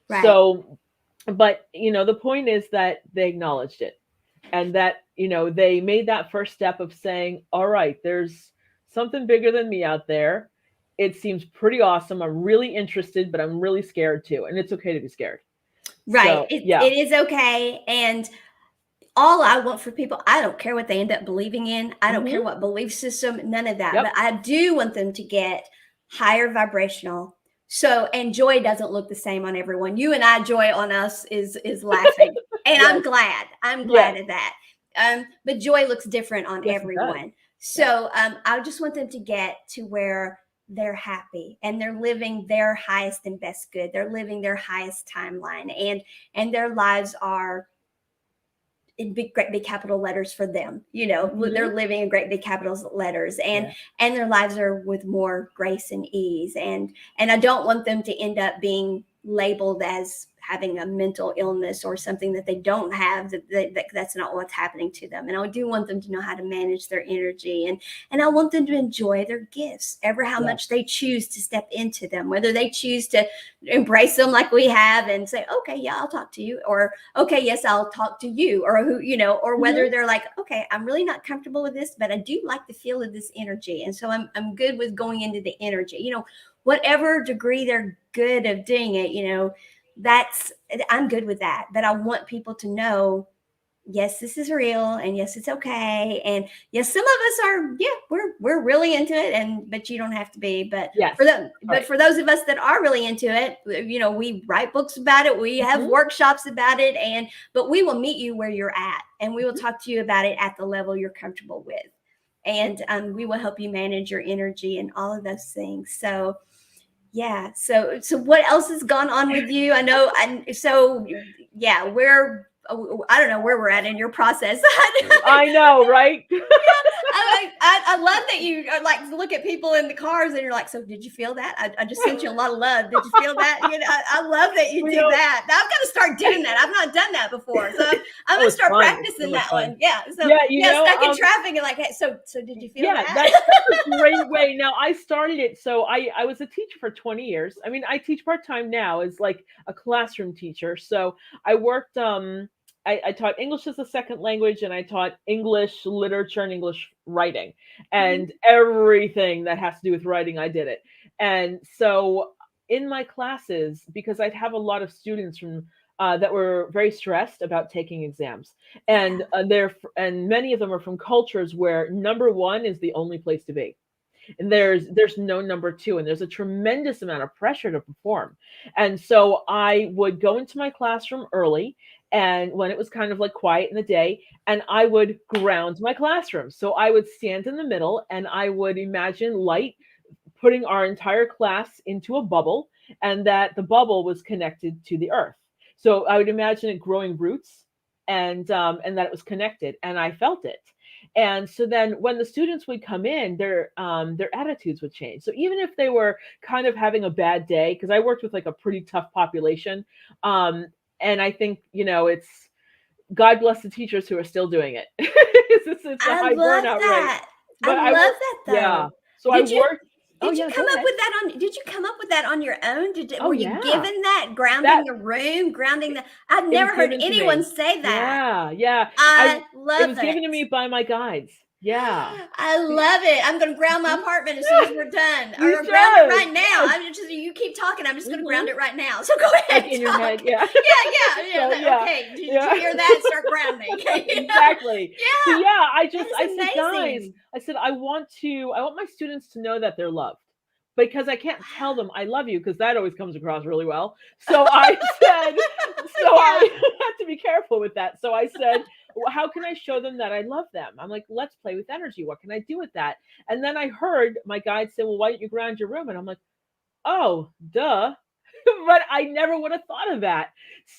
Right. So, but the point is that they acknowledged it, and that they made that first step of saying, all right, there's something bigger than me out there. It seems pretty awesome. I'm really interested, but I'm really scared too, and it's okay to be scared. Right. So It yeah. it is okay. And all I want for people, I don't care what they end up believing in. I don't care Hmm. what belief system, none of that. But Yep. I do want them to get higher vibrational. So, and joy doesn't look the same on everyone. You and I, joy on us is laughing. And I'm Yes. glad. I'm Yes. glad of that. But joy looks different on Yes, it does. everyone. Yeah. So I just want them to get to where they're happy and they're living their highest and best good. They're living their highest timeline, and their lives are in great big capital letters for them. Hmm. They're living in great big capital letters, and Yeah. their lives are with more grace and ease. And I don't want them to end up being labeled as having a mental illness or something that they don't have. That's not what's happening to them. And I do want them to know how to manage their energy, and I want them to enjoy their gifts ever how Yeah. much they choose to step into them, whether they choose to embrace them like we have and say, okay, yeah, I'll talk to you, or okay, yes, I'll talk to you, or or Hmm. whether they're like, okay, I'm really not comfortable with this, but I do like the feel of this energy. And so I'm good with going into the energy, whatever degree they're good of doing it, that's, I'm good with that. But I want people to know, yes, this is real, and yes, it's okay. And yes, some of us are, yeah, we're really into it, and but you don't have to be. But Yes. for them, All but right. for those of us that are really into it, we write books about it, we have Hmm. workshops about it, but we will meet you where you're at, and we will Hmm. talk to you about it at the level you're comfortable with. and we will help you manage your energy and all of those things. So yeah. So what else has gone on with you? I know. And so yeah, I don't know where we're at in your process. I know, right? I love that you like to look at people in the cars and you're like, so did you feel that? I just sent you a lot of love. Did you feel that? You know, I love that you You do know, that. Now I've got to start doing that. I've not done that before, so I'm oh, gonna it's start fun. It's so practicing much that fun. one. Yeah. So Yeah, yeah, stuck in traffic and like, hey, so did you feel yeah, that? that's a great way. Now I started it, so I was a teacher for 20 years. I mean, I teach part-time now as like a classroom teacher. So I worked I taught English as a second language, and I taught English literature and English writing, Mhm. and everything that has to do with writing, I did it. And so in my classes, because I'd have a lot of students from that were very stressed about taking exams, and Yeah. and many of them are from cultures where number one is the only place to be, and there's no number two, and there's a tremendous amount of pressure to perform. And so I would go into my classroom early, and when it was kind of like quiet in the day, and I would ground my classroom. So I would stand in the middle, and I would imagine light putting our entire class into a bubble, and that the bubble was connected to the earth. So I would imagine it growing roots, and that it was connected, and I felt it. And so then when the students would come in, their attitudes would change. So even if they were kind of having a bad day, because I worked with like a pretty tough population, um, and I think, it's God bless the teachers who are still doing it. It's a I high love burnout rate. that. I But I love work, that yeah. though. So I Did you worked. Oh did you yeah, come go up ahead. with that on did you come up with that on your own? Oh Were you yeah, given that that grounding the room, grounding the I've it was never heard given to anyone me. say that. Yeah, yeah. I I It love was given it. to me by my guides. Yeah. I love it. I'm going to ground my Mhm. apartment as soon as we're done, You or ground it should. right now. Yes. I'm just you keep talking. I'm just going to Hmm. ground it right now. So go Like ahead, in your talk. head, yeah. So Yeah. yeah, Okay. Did you yeah. hear that? Start grounding. Exactly. So Yeah. yeah, That I is said, guys, amazing. I said I want my students to know that they're loved. Because I can't tell them I love you, because that always comes across really well. So I said, so I Yeah. have to be careful with that. So I said, well, how can I show them that I love them? I'm like, let's play with energy. What can I do with that? And then I heard my guide say, well, why don't you ground your room? And I'm like, oh, duh. But I never would have thought of that.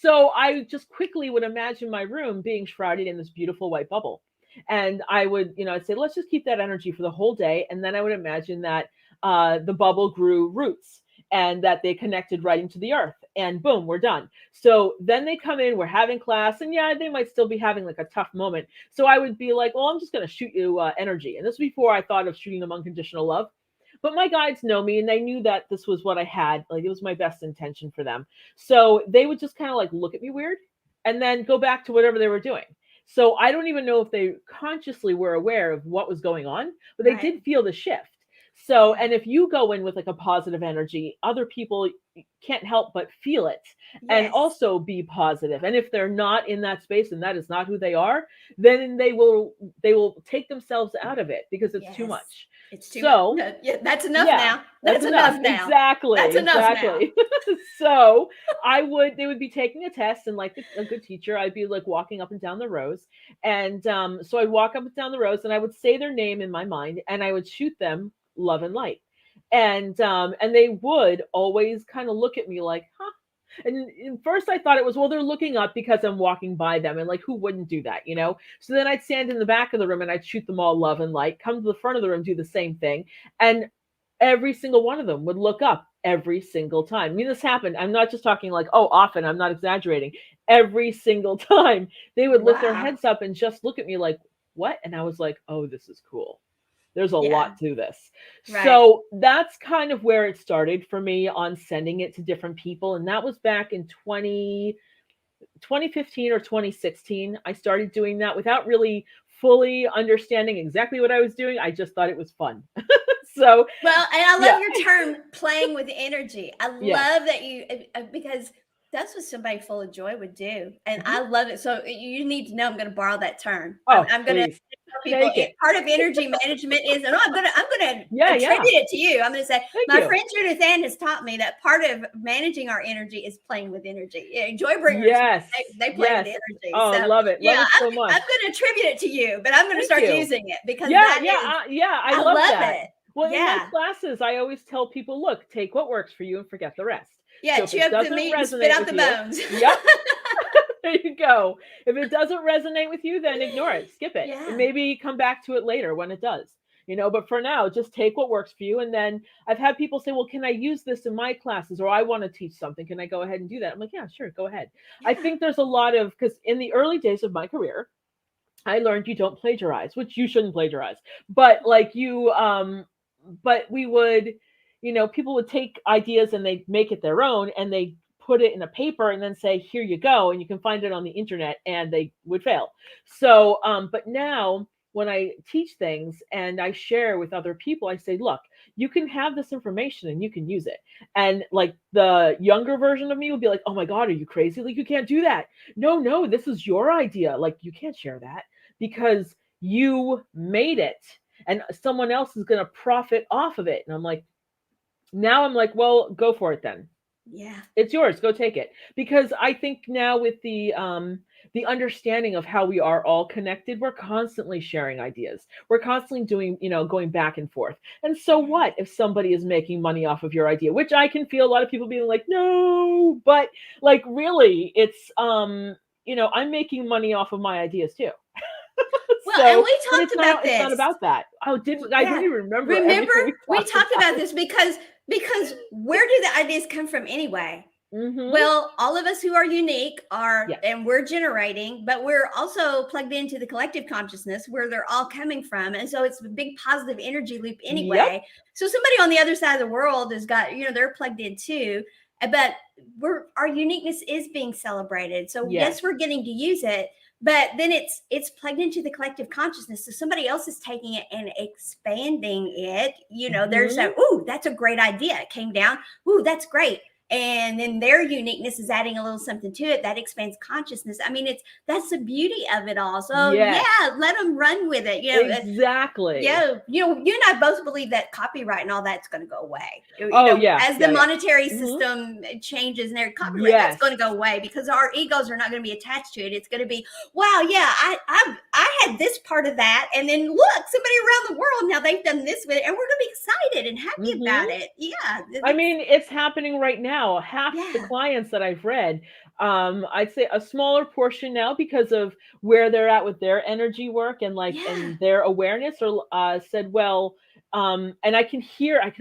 So I just quickly would imagine my room being shrouded in this beautiful white bubble. And I would, I'd say, let's just keep that energy for the whole day. And then I would imagine that the bubble grew roots, and that they connected right into the earth. And boom, we're done. So then they come in, we're having class, and yeah, they might still be having like a tough moment. So I would be like, well, I'm just going to shoot you energy. And this was before I thought of shooting them unconditional love. But my guides know me, and they knew that this was what I had. Like, it was my best intention for them. So they would just kind of like look at me weird, and then go back to whatever they were doing. So I don't even know if they consciously were aware of what was going on, but they Right. did feel the shift. So, Yeah. and if you go in with like a positive energy, other people can't help but feel it and Yes. also be positive. And if they're not in that space and that is not who they are, then they will take themselves out of it because it's too Yes. much. It's too much. So, No, yeah, that's enough yeah, now. that's That's enough. enough now. That's Exactly, enough now. exactly. So they would be taking a test, and like a good teacher, I'd be like walking up and down the rows, and so I'd walk up and down the rows, and I would say their name in my mind, and I would shoot them love and light, and they would always kind of look at me like, huh. And first I thought it was, well, they're looking up because I'm walking by them, and like, who wouldn't do that, you know? So then I'd stand in the back of the room and I'd shoot them all love and light, come to the front of the room, do the same thing. And every single one of them would look up every single time. I mean, this happened. I'm not just talking like, oh, often, I'm not exaggerating. Every single time they would lift their Wow. heads up and just look at me like, what? And I was like, oh, this is cool. There's a Yeah. lot to this. Right. So that's kind of where it started for me on sending it to different people. And that was back in 2015 or 2016. I started doing that without really fully understanding exactly what I was doing. I just thought it was fun. So, Well, and I yeah, love your term playing with energy. I yes. love that you because That's what somebody full of joy would do, and Mhm. I love it. So you need to know I'm going to borrow that term. Oh, I'm going to please tell people take it. part of energy management is, and I'm going to Yeah, attribute yeah. it to you. I'm going to say Thank my you. friend Judithann has taught me that part of managing our energy is playing with energy. Yeah, joy bringers, Yes. they play with Yes. energy. Oh, So love it. yeah, Love it so I'm much. going to attribute it to you, but I'm going to Thank start you. using it because Yeah, that yeah, is yeah, I I love love that. it. Well, in my Yeah. classes, I always tell people, look, take what works for you and forget the rest. Yeah, So if chew it up the doesn't meat and spit resonate out with the you, bones. yep, there you go. If it doesn't resonate with you, then ignore it, skip it, and Yeah. maybe come back to it later when it does. But for now, just take what works for you. And then I've had people say, well, can I use this in my classes? Or I want to teach something. Can I go ahead and do that? I'm like, yeah, sure, go ahead. I Yeah. think there's a lot of, because in the early days of my career, I learned you don't plagiarize, which you shouldn't plagiarize. But like but we would, people would take ideas and they make it their own and they put it in a paper and then say, here you go, and you can find it on the internet, and they would fail. So, but now when I teach things and I share with other people, I say, look, you can have this information and you can use it. And like the younger version of me will be like, oh my God, are you crazy? Like, you can't do that. No, no, this is your idea. Like, you can't share that because you made it and someone else is going to profit off of it. And now I'm like, well, go for it then. Yeah. It's yours. Go take it. Because I think now with the understanding of how we are all connected, we're constantly sharing ideas. We're constantly doing, going back and forth. And so Yeah. what if somebody is making money off of your idea, which I can feel a lot of people being like, no, but like really it's I'm making money off of my ideas too. Well, and So, we but talked about it's not this. about that. Oh, I don't Yeah. even remember Remember, everything we we talked talked about about. this because where do the ideas come from anyway? Mhm. Well, all of us who are unique are, Yes. and we're generating, but we're also plugged into the collective consciousness where they're all coming from. And so it's a big positive energy loop Yep. anyway. So somebody on the other side of the world has got, they're plugged in too. But our uniqueness is being celebrated. So yes, Yes. we're getting to use it, but then it's plugged into the collective consciousness. So somebody else is taking it and expanding it. There's Mhm. ooh, that's a great idea. It came down. Ooh, that's great, and then their uniqueness is adding a little something to it that expands consciousness. I mean, that's the beauty of it all. So Yes. yeah, let them run with it. Exactly. Yeah, you and I both believe that copyright and all that's going to go away. Oh, yeah. As the Yeah, yeah. monetary Mhm. system changes and their copyright, that's Yes. going to go away because our egos are not going to be attached to it. It's going to be, wow, yeah, I had this part of that, and then look, somebody around the world now they've done this with it, and we're going to be excited and happy Mhm. about it. Yeah, I mean, it's happening right now. Half the yeah, clients that I've read, I'd say a smaller portion now because of where they're at with their energy work and yeah, and their awareness, or said, well, and I can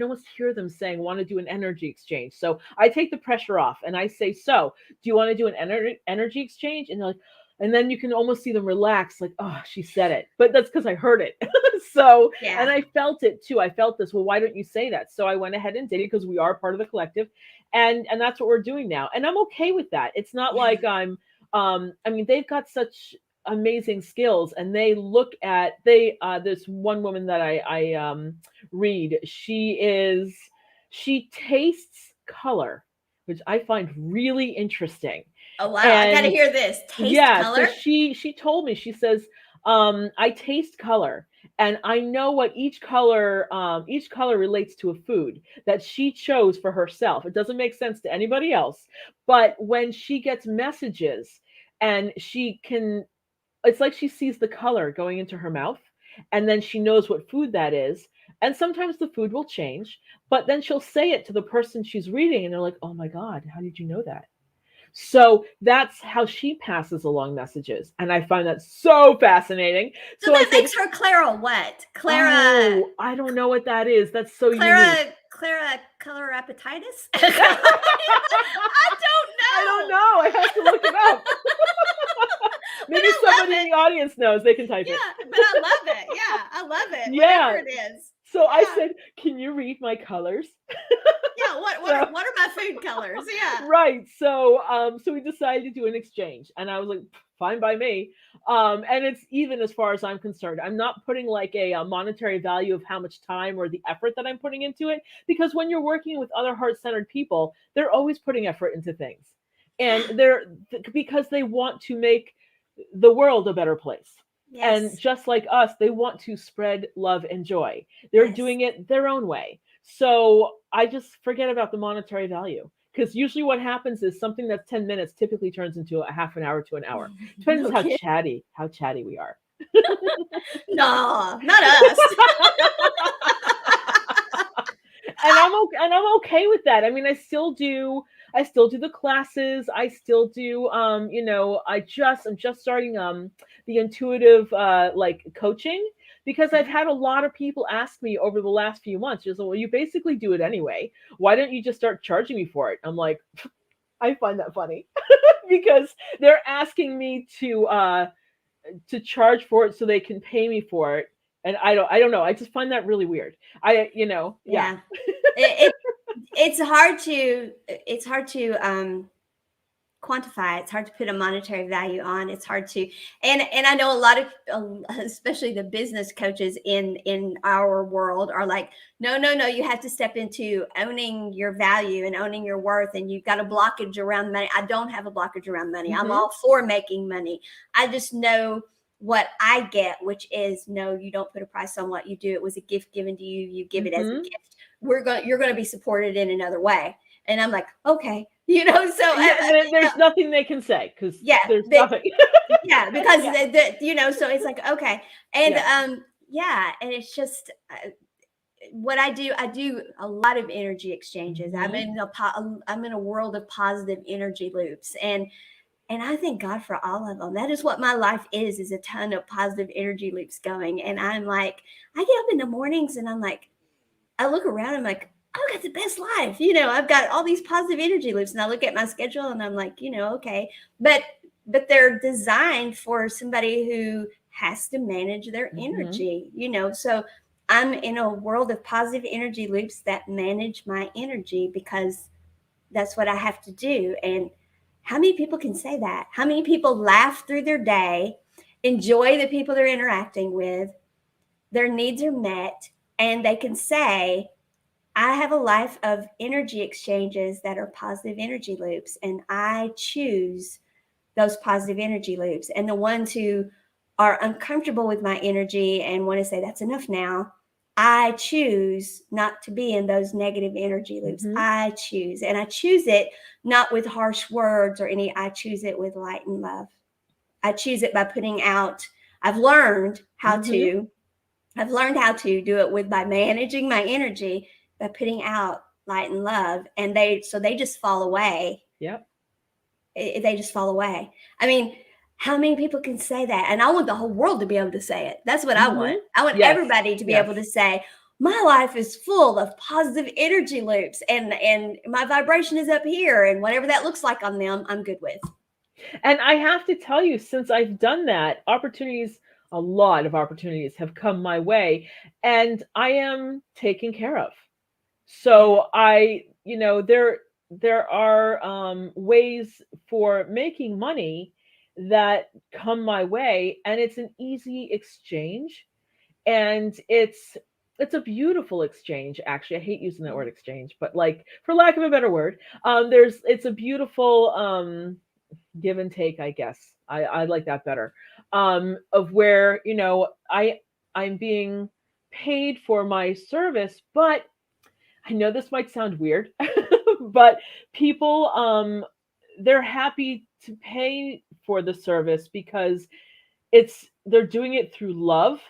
almost hear them saying, want to do an energy exchange. So I take the pressure off and I say, so do you want to do an energy exchange? And they're like, and then you can almost see them relax, like, oh, she said it, but that's because I heard it. So, and yeah, I felt it too. I felt this. Well, why don't you say that? So I went ahead and did it because we are part of the collective, and that's what we're doing now. And I'm okay with that. It's not yeah, like I'm. I mean, they've got such amazing skills, and they look at they. This one woman that I read. She tastes color, which I find really interesting. oh wow, I got to And hear this. Taste yeah, so color. she told me, she says, I taste color and I know what each color relates to a food that she chose for herself. It doesn't make sense to anybody else, but when she gets messages and it's like she sees the color going into her mouth, and then she knows what food that is. And sometimes the food will change, but then she'll say it to the person she's reading and they're like, oh my God, how did you know that? So that's how she passes along messages. And I find that so fascinating. So So I that said, makes her Clara what? oh, I don't know what that is. That's so unique. Clara color appetitis? I I don't don't know. know. I have to look it up. But Maybe I love somebody in it. the audience knows. They can type it. Yeah, but I love it. Yeah, I love it. Whatever Yeah. it is. So I Yeah. said, can you read my colors? Yeah, what So are my food colors? Yeah. right. So we decided to do an exchange, and I was like, fine by me. And it's even as far as I'm concerned. I'm not putting like a monetary value of how much time or the effort that I'm putting into it, because when you're working with other heart-centered people, they're always putting effort into things. and they're because they want to make the world a better place. And Yes. just like us, they want to spread love and joy. They're Yes. doing it their own way. So I just forget about the monetary value, because usually what happens is something that's 10 minutes typically turns into a half an hour to an hour. Depends No on kidding. how chatty we are. No, not us. And I'm okay with that. I mean, I still do the classes. I still do I'm just starting the intuitive like coaching, because I've had a lot of people ask me over the last few months, just, well, you basically do it anyway. Why don't you just start charging me for it? I'm like, I find that funny because they're asking me to charge for it so they can pay me for it. And I don't know. I just find that really weird. Yeah. Yeah. It, it's hard to quantify. It's hard to put a monetary value on. It's hard to, and I know a lot of, especially the business coaches in our world are like, no, no, no, you have to step into owning your value and owning your worth, and you've got a blockage around money. I don't have a blockage around money. I'm Hmm. all for making money. I just know what I get, which is, no, you don't put a price on what you do. It was a gift given to you. You give it as a Hmm. gift. You're going to be supported in another way. And I'm like, okay, so Yeah, there's nothing they can say because yeah, there's but nothing. yeah, because Yeah, so it's like, okay. And yeah. yeah, and it's just what I do a lot of energy exchanges. Hmm. I'm in a world of positive energy loops, and I thank God for all of them. That is what my life is a ton of positive energy loops going. And I'm like, I get up in the mornings and I'm like, I look around, I'm like, I've got the best life. I've got all these positive energy loops. And I look at my schedule and I'm like, okay. But they're designed for somebody who has to manage their Hmm. energy. So I'm in a world of positive energy loops that manage my energy because that's what I have to do. And how many people can say that? How many people laugh through their day, enjoy the people they're interacting with, their needs are met, and they can say, I have a life of energy exchanges that are positive energy loops, and I choose those positive energy loops. And the ones who are uncomfortable with my energy and want to say, that's enough now, I choose not to be in those negative energy loops. Hmm. I choose, and I choose it not with harsh words or I choose it with light and love. I choose it by putting out, I've learned how Hmm. to I've learned how to do it with by managing my energy by putting out light and love, and they just fall away. Yep. They just fall away. I mean, how many people can say that? And I want the whole world to be able to say it. That's what I Hmm. want. I want Yes. everybody to be Yes. able to say, my life is full of positive energy loops, and my vibration is up here, and whatever that looks like on them, I'm good with. And I have to tell you, since I've done that, a lot of opportunities have come my way, and I am taken care of. Yeah. So there are ways for making money that come my way, and it's an easy exchange, and it's a beautiful exchange. Actually, I hate using that word exchange, but like for lack of a better word, it's a beautiful give and take, I guess. I like that better. Of where, I'm being paid for my service, but I know this might sound weird, but people they're happy to pay for the service because they're doing it through love,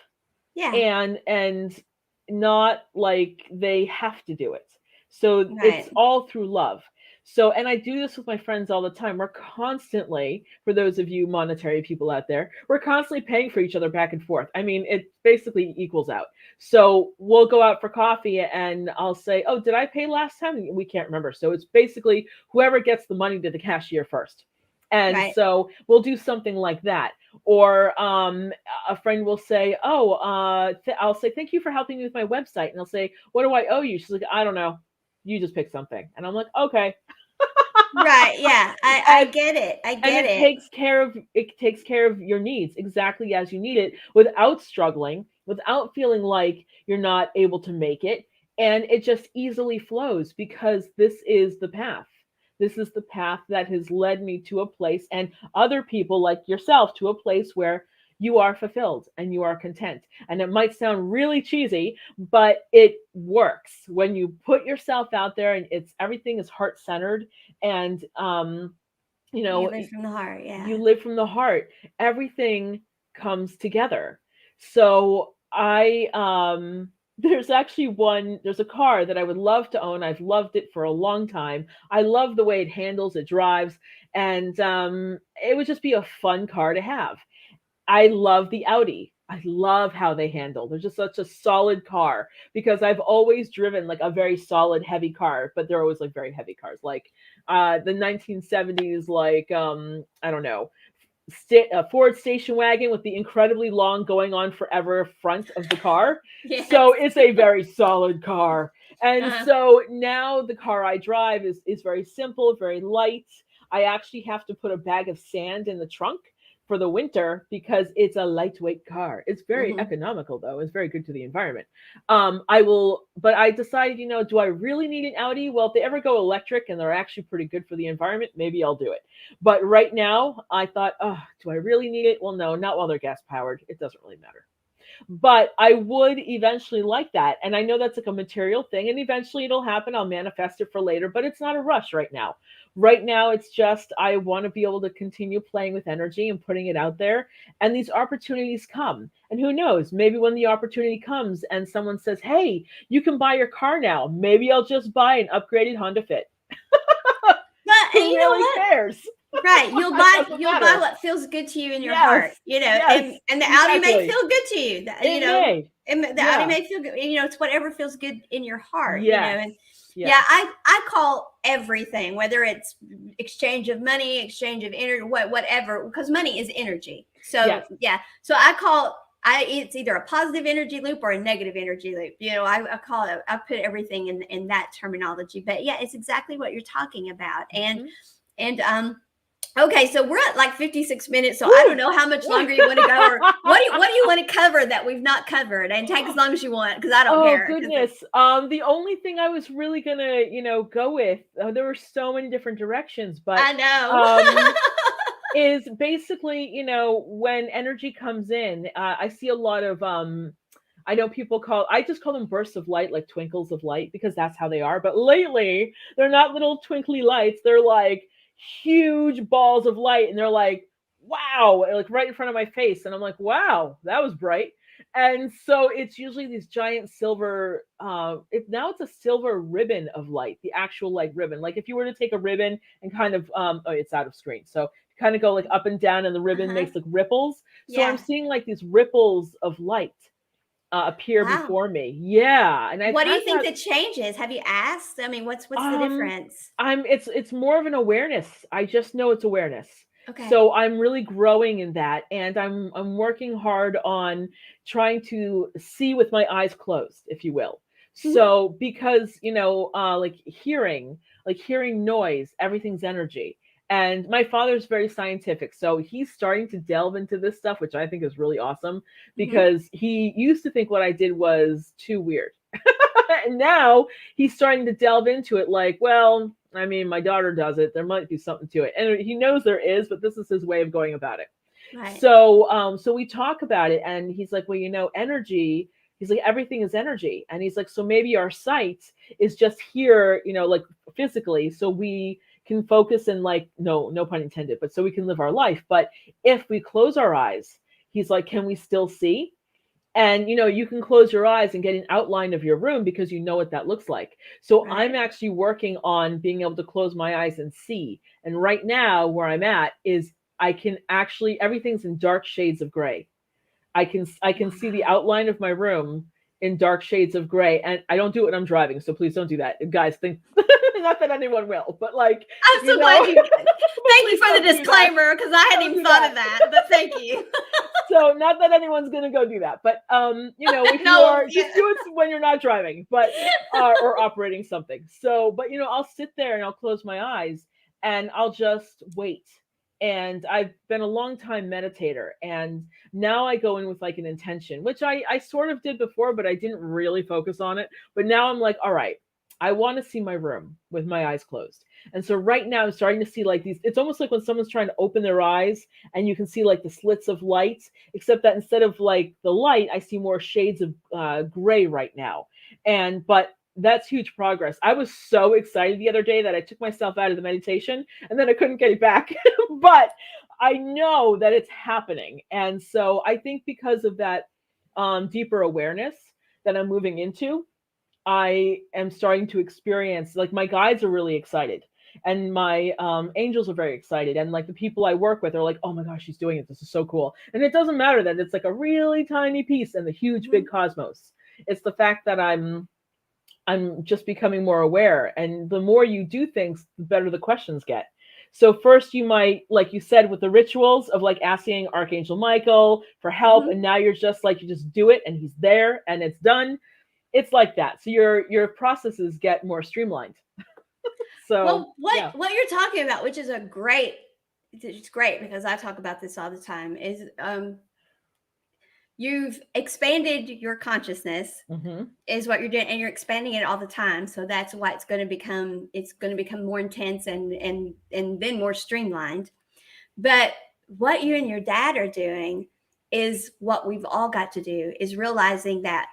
Yeah. and not like they have to do it. So it's Right. all through love. So, and I do this with my friends all the time. We're constantly, for those of you monetary people out there, we're constantly paying for each other back and forth. I mean, it basically equals out. So we'll go out for coffee and I'll say, oh, did I pay last time? We can't remember. So it's basically whoever gets the money to the cashier first. And Right. so we'll do something like that. Or a friend will say, oh, I'll say, thank you for helping me with my website. And I'll say, what do I owe you? She's like, I don't know. You just pick something. And I'm like, okay. Right. Yeah. I and get it. I and get it. it takes care of your needs exactly as you need it, without struggling, without feeling like you're not able to make it. And it just easily flows because this is the path. This is the path that has led me to a place, and other people like yourself, to a place where you are fulfilled and you are content. And it might sound really cheesy, but it works when you put yourself out there, and it's everything is heart centered. And you You know, live from the heart. you Yeah. live from the heart, everything comes together. So I there's actually there's a car that I would love to own. I've loved it for a long time. I love the way it handles, it drives, and it would just be a fun car to have. I love the Audi. I love how they handle. They're just such a solid car, because I've always driven like a very solid heavy car, but they're always like very heavy cars, like the 1970s, like I don't know, a Ford station wagon with the incredibly long going on forever front of the car. So Yes. it's a very solid car. And Uh-huh. so now the car I drive is very simple, very light. I actually have to put a bag of sand in the trunk for the winter because it's a lightweight car. It's very Hmm. economical though. It's very good to the environment. I will, but I decided, do I really need an Audi? Well, if they ever go electric and they're actually pretty good for the environment, maybe I'll do it. But right now, I thought, oh, do I really need it? Well, no, not while they're gas powered. It doesn't really matter. But I would eventually like that. And I know that's like a material thing, and eventually it'll happen. I'll manifest it for later, but it's not a rush right now. Right now, it's just I want to be able to continue playing with energy and putting it out there. And these opportunities come. And who knows, maybe when the opportunity comes and someone says, hey, you can buy your car now, maybe I'll just buy an upgraded Honda Fit. But and Who you know really what? cares? Right. It doesn't You'll buy matter. what feels good to you in your Yes. heart, you know, Yes. and the Audi may Exactly. feel good to you, you It know, may. and the Audi Yeah. may feel good, you know, it's whatever feels good in your heart, you know, Yes. and yeah, Yes. I call everything, whether it's exchange of money, exchange of energy, whatever, because money is energy. So Yes. yeah, so it's either a positive energy loop or a negative energy loop. You know, I call it, I put everything in that terminology. But yeah, it's exactly what you're talking about. Mhm. And okay, so we're at like 56 minutes, so I don't Woo! know how much longer you want to go, or what do you want to cover that we've not covered, and take as long as you want, because I don't Oh care. 'Cause goodness. The only thing I was really gonna, go with, there were so many different directions, but I know. um, is basically, when energy comes in, I see a lot of I know people I just call them bursts of light, like twinkles of light, because that's how they are. But lately, they're not little twinkly lights. They're like huge balls of light, and they're like, wow, like right in front of my face. And I'm like, wow, that was bright. And so it's usually these giant silver, now it's a silver ribbon of light, the actual like ribbon. Like if you were to take a ribbon and kind of, oh, it's out of screen. So kind of go like up and down, and the ribbon Uh-huh. makes like ripples. So I'm Yeah. seeing like these ripples of light appear Wow. before me. Yeah, and I've What do had you think that. that changes? Have you asked? I mean, what's the Um, difference? it's more of an awareness. I just know it's awareness. Okay. So I'm really growing in that, and I'm working hard on trying to see with my eyes closed, if you will. Mhm. So because like hearing noise, everything's energy. And my father's very scientific, so he's starting to delve into this stuff, which I think is really awesome, Mhm. because he used to think what I did was too weird. And now he's starting to delve into it like, well, I mean, my daughter does it. There might be something to it. And he knows there is, but this is his way of going about it. Right. So we talk about it, and he's like, well, energy, he's like, everything is energy. And he's like, so maybe our sight is just here, like physically, so we can focus and like, no pun intended, but so we can live our life. But if we close our eyes, he's like, can we still see? And you can close your eyes and get an outline of your room because you know what that looks like. So I'm Right. actually working on being able to close my eyes and see. And right now where I'm at is I can actually, everything's in dark shades of gray. I can see the Wow. outline of my room in dark shades of gray. And I don't do it when I'm driving, so please don't do that, guys. Think not that anyone will, but like, I'm so glad you. but Thank you please for the don't do that. disclaimer, because I hadn't Don't even do thought that. of that. But thank you. So not that anyone's gonna go do that, but if you No. are, just do it when you're not driving, but or operating something. So, but I'll sit there and I'll close my eyes and I'll just wait. And I've been a long time meditator, and now I go in with like an intention, which I sort of did before, but I didn't really focus on it. But now I'm like, all right, I want to see my room with my eyes closed. And so right now I'm starting to see like these, it's almost like when someone's trying to open their eyes and you can see like the slits of light, except that instead of like the light, I see more shades of gray right now. But that's huge progress. I was so excited the other day that I took myself out of the meditation and then I couldn't get it back. But I know that it's happening. And so I think because of that deeper awareness that I'm moving into, I am starting to experience, like, my guides are really excited and my angels are very excited, and like the people I work with are like, oh my gosh, she's doing it, this is so cool. And it doesn't matter that it's like a really tiny piece in the huge big cosmos. It's the fact that I'm just becoming more aware, and the more you do things, the better the questions get. So first you might, like you said, with the rituals of like asking Archangel Michael for help, and now you're just like, you just do it and he's there and it's done. It's like that. So your processes get more streamlined. So well, what you're talking about, which is it's great because I talk about this all the time, is you've expanded your consciousness, is what you're doing, and you're expanding it all the time. So that's why it's going to become more intense and then more streamlined. But what you and your dad are doing is what we've all got to do, is realizing that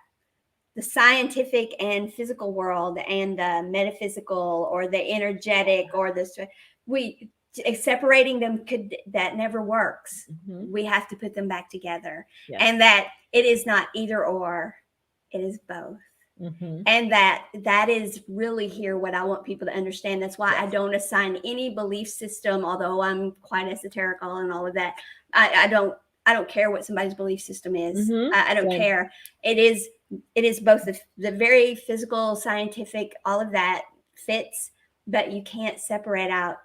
the scientific and physical world and the metaphysical or the energetic or separating them that never works. We have to put them back together. Yes. And that it is not either or, it is both. And that is really here what I want people to understand. That's why I don't assign any belief system, although I'm quite esoterical and all of that. I don't care what somebody's belief system is. I don't care. It is both the very physical, scientific, all of that fits, but you can't separate out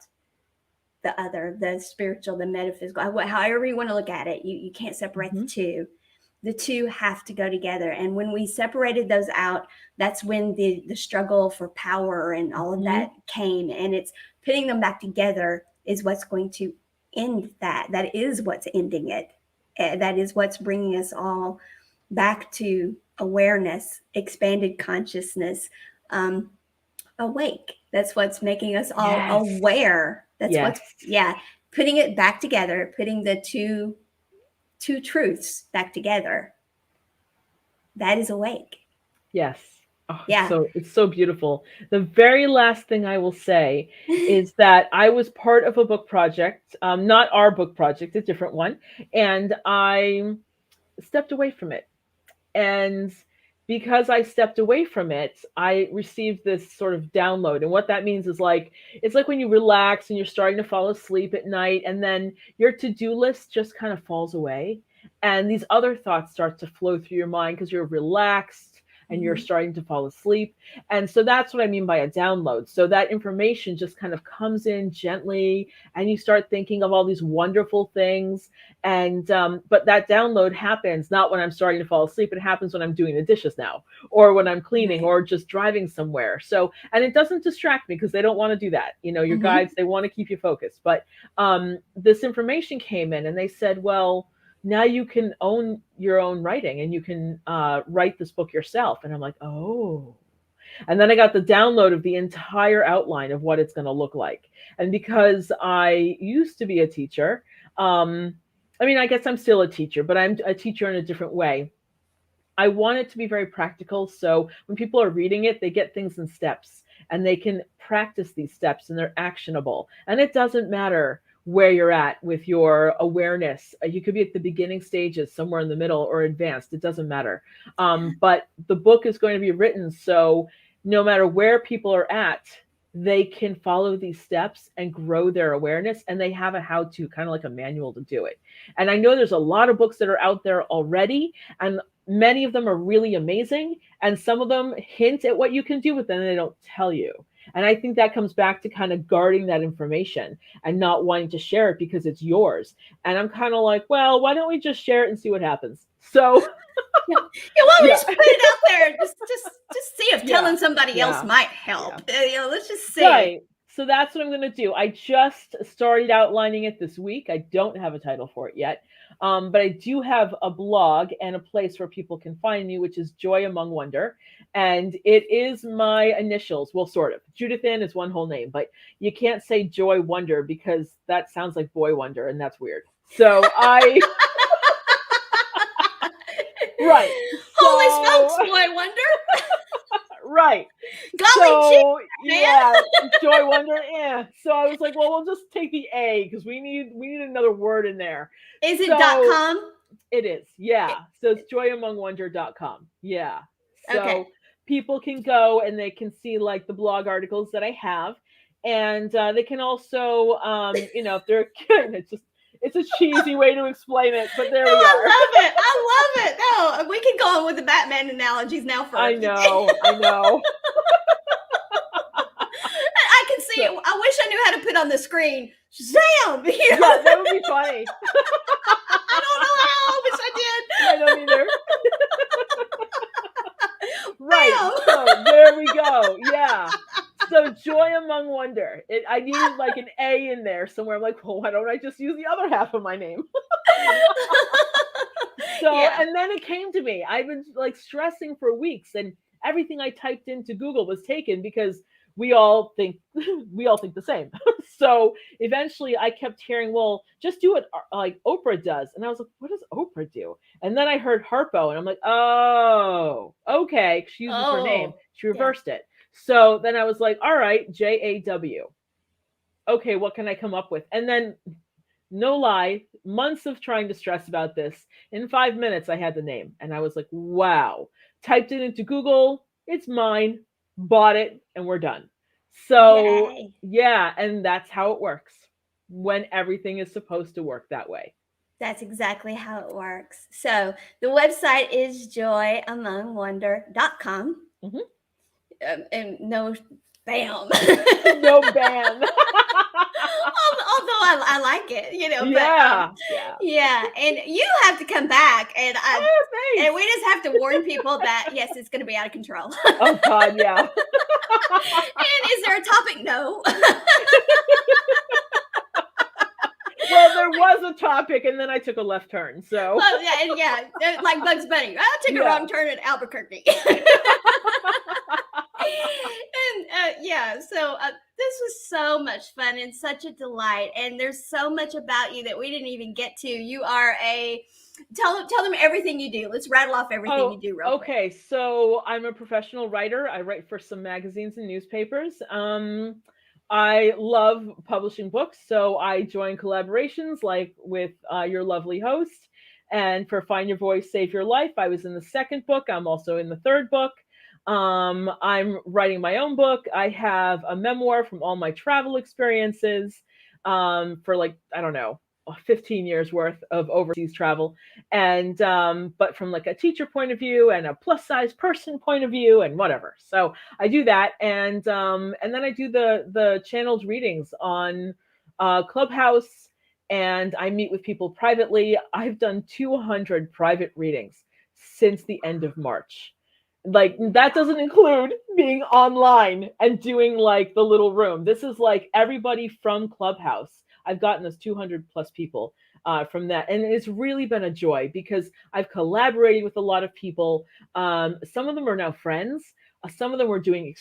the other, the spiritual, the metaphysical, however you want to look at it. You can't separate the two. The two have to go together. And when we separated those out, that's when the struggle for power and all of that came. And it's putting them back together is what's going to end that. That is what's ending it. That is what's bringing us all back to awareness, expanded consciousness, awake. That's what's making us all aware. That's what's putting it back together, putting the two truths back together. That is awake. Yes. Oh, yeah. So it's so beautiful. The very last thing I will say is that I was part of a book project, not our book project, a different one, and I stepped away from it. And because I stepped away from it, I received this sort of download. And what that means is like, it's like when you relax and you're starting to fall asleep at night, and then your to-do list just kind of falls away. And these other thoughts start to flow through your mind because you're relaxed and you're starting to fall asleep. And so that's what I mean by a download. So that information just kind of comes in gently and you start thinking of all these wonderful things. And but that download happens not when I'm starting to fall asleep. It happens when I'm doing the dishes now, or when I'm cleaning, or just driving somewhere. So, and it doesn't distract me because they don't want to do that. You know, your guides, they want to keep you focused. But this information came in and they said, well, now you can own your own writing and you can write this book yourself. And I'm like, oh. And then I got the download of the entire outline of what it's going to look like. And because I used to be a teacher, I mean, I guess I'm still a teacher, but I'm a teacher in a different way. I want it to be very practical. So when people are reading it, they get things in steps and they can practice these steps and they're actionable. And it doesn't matter where you're at with your awareness. You could be at the beginning stages, somewhere in the middle, or advanced. It doesn't matter. But the book is going to be written so no matter where people are at, they can follow these steps and grow their awareness, and they have a how-to, kind of like a manual to do it. And I know there's a lot of books that are out there already, and many of them are really amazing, and some of them hint at what you can do, but then they don't tell you. And I think that comes back to kind of guarding that information and not wanting to share it because it's yours. And I'm kind of like, well, why don't we just share it and see what happens? So we just put it out there. Just see if telling somebody else might help. You know, let's just see. Right. So that's what I'm going to do. I just started outlining it this week. I don't have a title for it yet. But I do have a blog and a place where people can find me, which is Joy Among Wonder. And it is my initials. Well, sort of. Judithann is one whole name, but you can't say Joy Wonder because that sounds like Boy Wonder, and that's weird. So right. Holy So, smokes, Boy Wonder. right. Golly gee, So, man. yeah, Joy Wonder, yeah. So I was like, well, we'll just take the A because we need another word in there. Is it So .com? it is, yeah. So it's joyamongwonder.com. Yeah. So Okay. people can go and they can see like the blog articles that I have. And they can also, if they're, it's a cheesy way to explain it, but there No, we are. I love it. I love it. No, we can go on with the Batman analogies now for I a few days. know. I can see it. I wish I knew how to put on the screen. Shazam! Yeah, that would be funny. I don't know how. I wish I did. I don't either. Right. Bam! So there we go. Yeah. So Joy Among Wonder. I needed like an A in there somewhere. I'm like, well, why don't I just use the other half of my name? So, Yeah. and then it came to me. I've been like stressing for weeks, and everything I typed into Google was taken because we all think the same. So eventually I kept hearing, well, just do what like Oprah does. And I was like, what does Oprah do? And then I heard Harpo, and I'm like, oh, okay. She uses her name. She reversed it. So then I was like, all right, JAW. Okay, what can I come up with? And then, no lie, months of trying to stress about this. In 5 minutes, I had the name. And I was like, wow. Typed it into Google. It's mine. Bought it. And we're done. So, Yay. yeah. And that's how it works when everything is supposed to work that way. That's exactly how it works. So the website is joyamongwonder.com. Mm-hmm. And no bam. No ban. Although I like it, Yeah. But, yeah. And you have to come back, and and we just have to warn people that yes, it's going to be out of control. Oh God, yeah. And is there a topic? No. Well, there was a topic, and then I took a left turn. So, well, yeah, like Bugs Bunny. I took a wrong turn at Albuquerque. And so this was so much fun and such a delight. And there's so much about you that we didn't even get to. You are tell them everything you do. Let's rattle off everything you do real quick. Okay, so I'm a professional writer. I write for some magazines and newspapers. I love publishing books, so I join collaborations like with your lovely host. And for Find Your Voice, Save Your Life, I was in the second book. I'm also in the third book. I'm writing my own book. I have a memoir from all my travel experiences for like, I don't know, 15 years worth of overseas travel. And but from like a teacher point of view and a plus size person point of view and whatever. So I do that. And then I do the channeled readings on Clubhouse, and I meet with people privately. I've done 200 private readings since the end of March. Like, that doesn't include being online and doing like the little room. This is like everybody from Clubhouse. I've gotten those 200 plus people from that. And it's really been a joy because I've collaborated with a lot of people. Some of them are now friends. Some of them were doing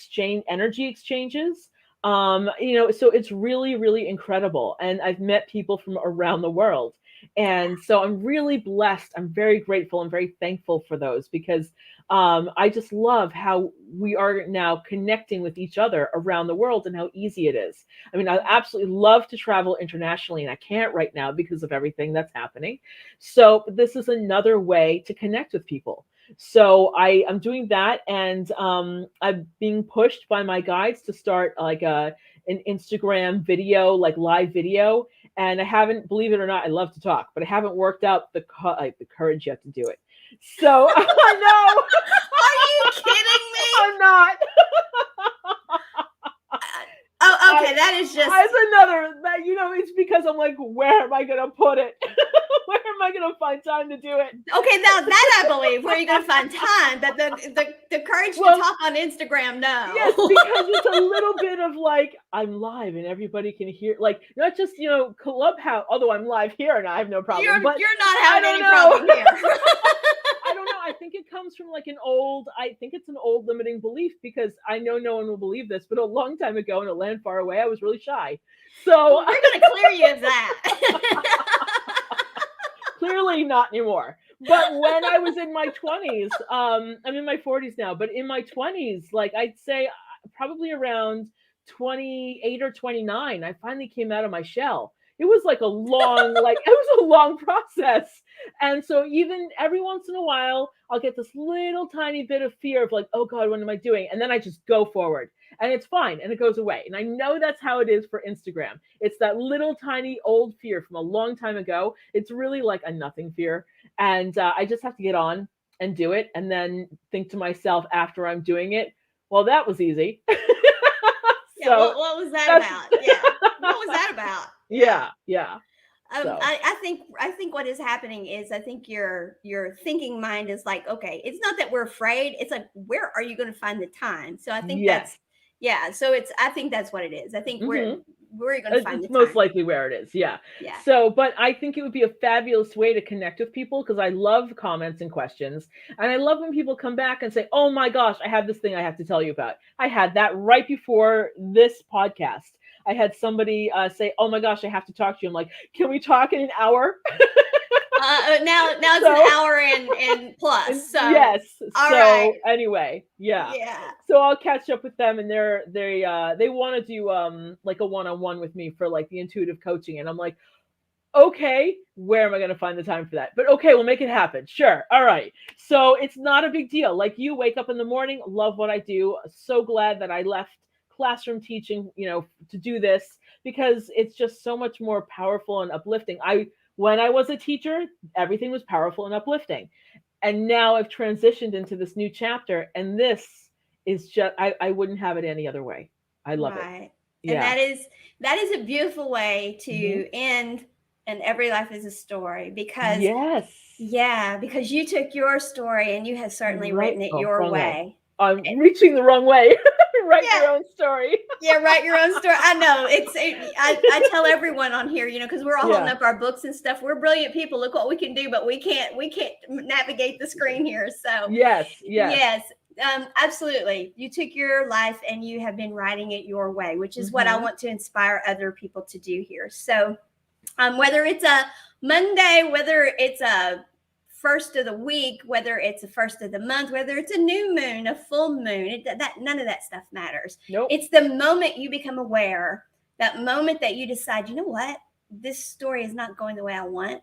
energy exchanges. So it's really, really incredible. And I've met people from around the world. And so I'm really blessed. I'm very grateful and very thankful for those because I just love how we are now connecting with each other around the world and how easy it is. I mean, I absolutely love to travel internationally, and I can't right now because of everything that's happening. So this is another way to connect with people. So I'm doing that, and I'm being pushed by my guides to start like an Instagram video, like live video. And I haven't, believe it or not, I love to talk, but I haven't worked out the courage yet to do it. So I know. Are you kidding me? I'm not. Oh, okay. That is just. That's another. It's because I'm like, where am I going to put it? Where am I going to find time to do it? Okay, now that I believe. Where are you going to find time? But the courage to talk on Instagram, no. Yes, because it's a little bit of like, I'm live and everybody can hear, like, not just, Clubhouse, although I'm live here and I have no problem. You're but not having any know. problem here. I don't know. I think it comes from like I think it's an old limiting belief, because I know no one will believe this, but a long time ago in a land far away, I was really shy. So we're going to clear you of that. Clearly not anymore. But when I was in my 20s, I'm in my 40s now, but in my 20s, like I'd say probably around 28 or 29, I finally came out of my shell. It was like a long, it was a long process. And so even every once in a while, I'll get this little tiny bit of fear of like, oh God, what am I doing? And then I just go forward and it's fine and it goes away. And I know that's how it is for Instagram. It's that little tiny old fear from a long time ago. It's really like a nothing fear. And I just have to get on and do it, and then think to myself after I'm doing it, well, that was easy. Yeah, what was that about? Yeah, what was that about? Yeah. I think what is happening is, I think your thinking mind is like, okay, it's not that we're afraid. It's like, where are you going to find the time? So I think so I think that's what it is. I think where are you going to find the time? It's most likely where it is. Yeah. So, but I think it would be a fabulous way to connect with people, because I love comments and questions. And I love when people come back and say, oh my gosh, I have this thing I have to tell you about. I had that right before this podcast. I had somebody say, oh my gosh, I have to talk to you. I'm like, can we talk in an hour? Now it's an hour and plus. So yes. All right. Anyway, yeah. So I'll catch up with them, and they want to do like a one-on-one with me for like the intuitive coaching, and I'm like, okay, where am I going to find the time for that? But okay, we'll make it happen. Sure. All right. So it's not a big deal. Like, you wake up in the morning, love what I do. So glad that I left classroom teaching, to do this, because it's just so much more powerful and uplifting. When I was a teacher, everything was powerful and uplifting. And now I've transitioned into this new chapter, and this is just, I wouldn't have it any other way. I love it. Yeah. And that is a beautiful way to end. And every life is a story, because because you took your story and you have certainly written it your way. I'm reaching the wrong way. Write your own story. Write your own story. I know. I tell everyone on here, because we're all holding up our books and stuff. We're brilliant people. Look what we can do, but we can't navigate the screen here. So yes. Absolutely. You took your life and you have been writing it your way, which is what I want to inspire other people to do here. So whether it's a Monday, whether it's a first of the week, whether it's the first of the month, whether it's a new moon, a full moon, none of that stuff matters. Nope. It's the moment you become aware, that moment that you decide, you know what, this story is not going the way I want.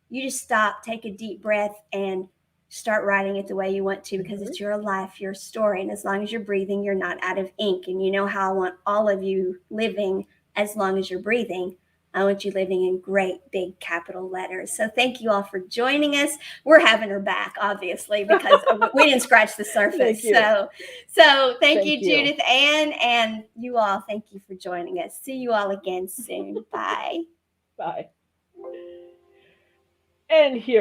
You just stop, take a deep breath, and start writing it the way you want to, because it's your life, your story. And as long as you're breathing, you're not out of ink. And you know how I want all of you living as long as you're breathing. I want you living in great big capital letters. So thank you all for joining us. We're having her back, obviously, because we didn't scratch the surface. So thank you, Judithann, and you all, thank you for joining us. See you all again soon. Bye. Bye. And here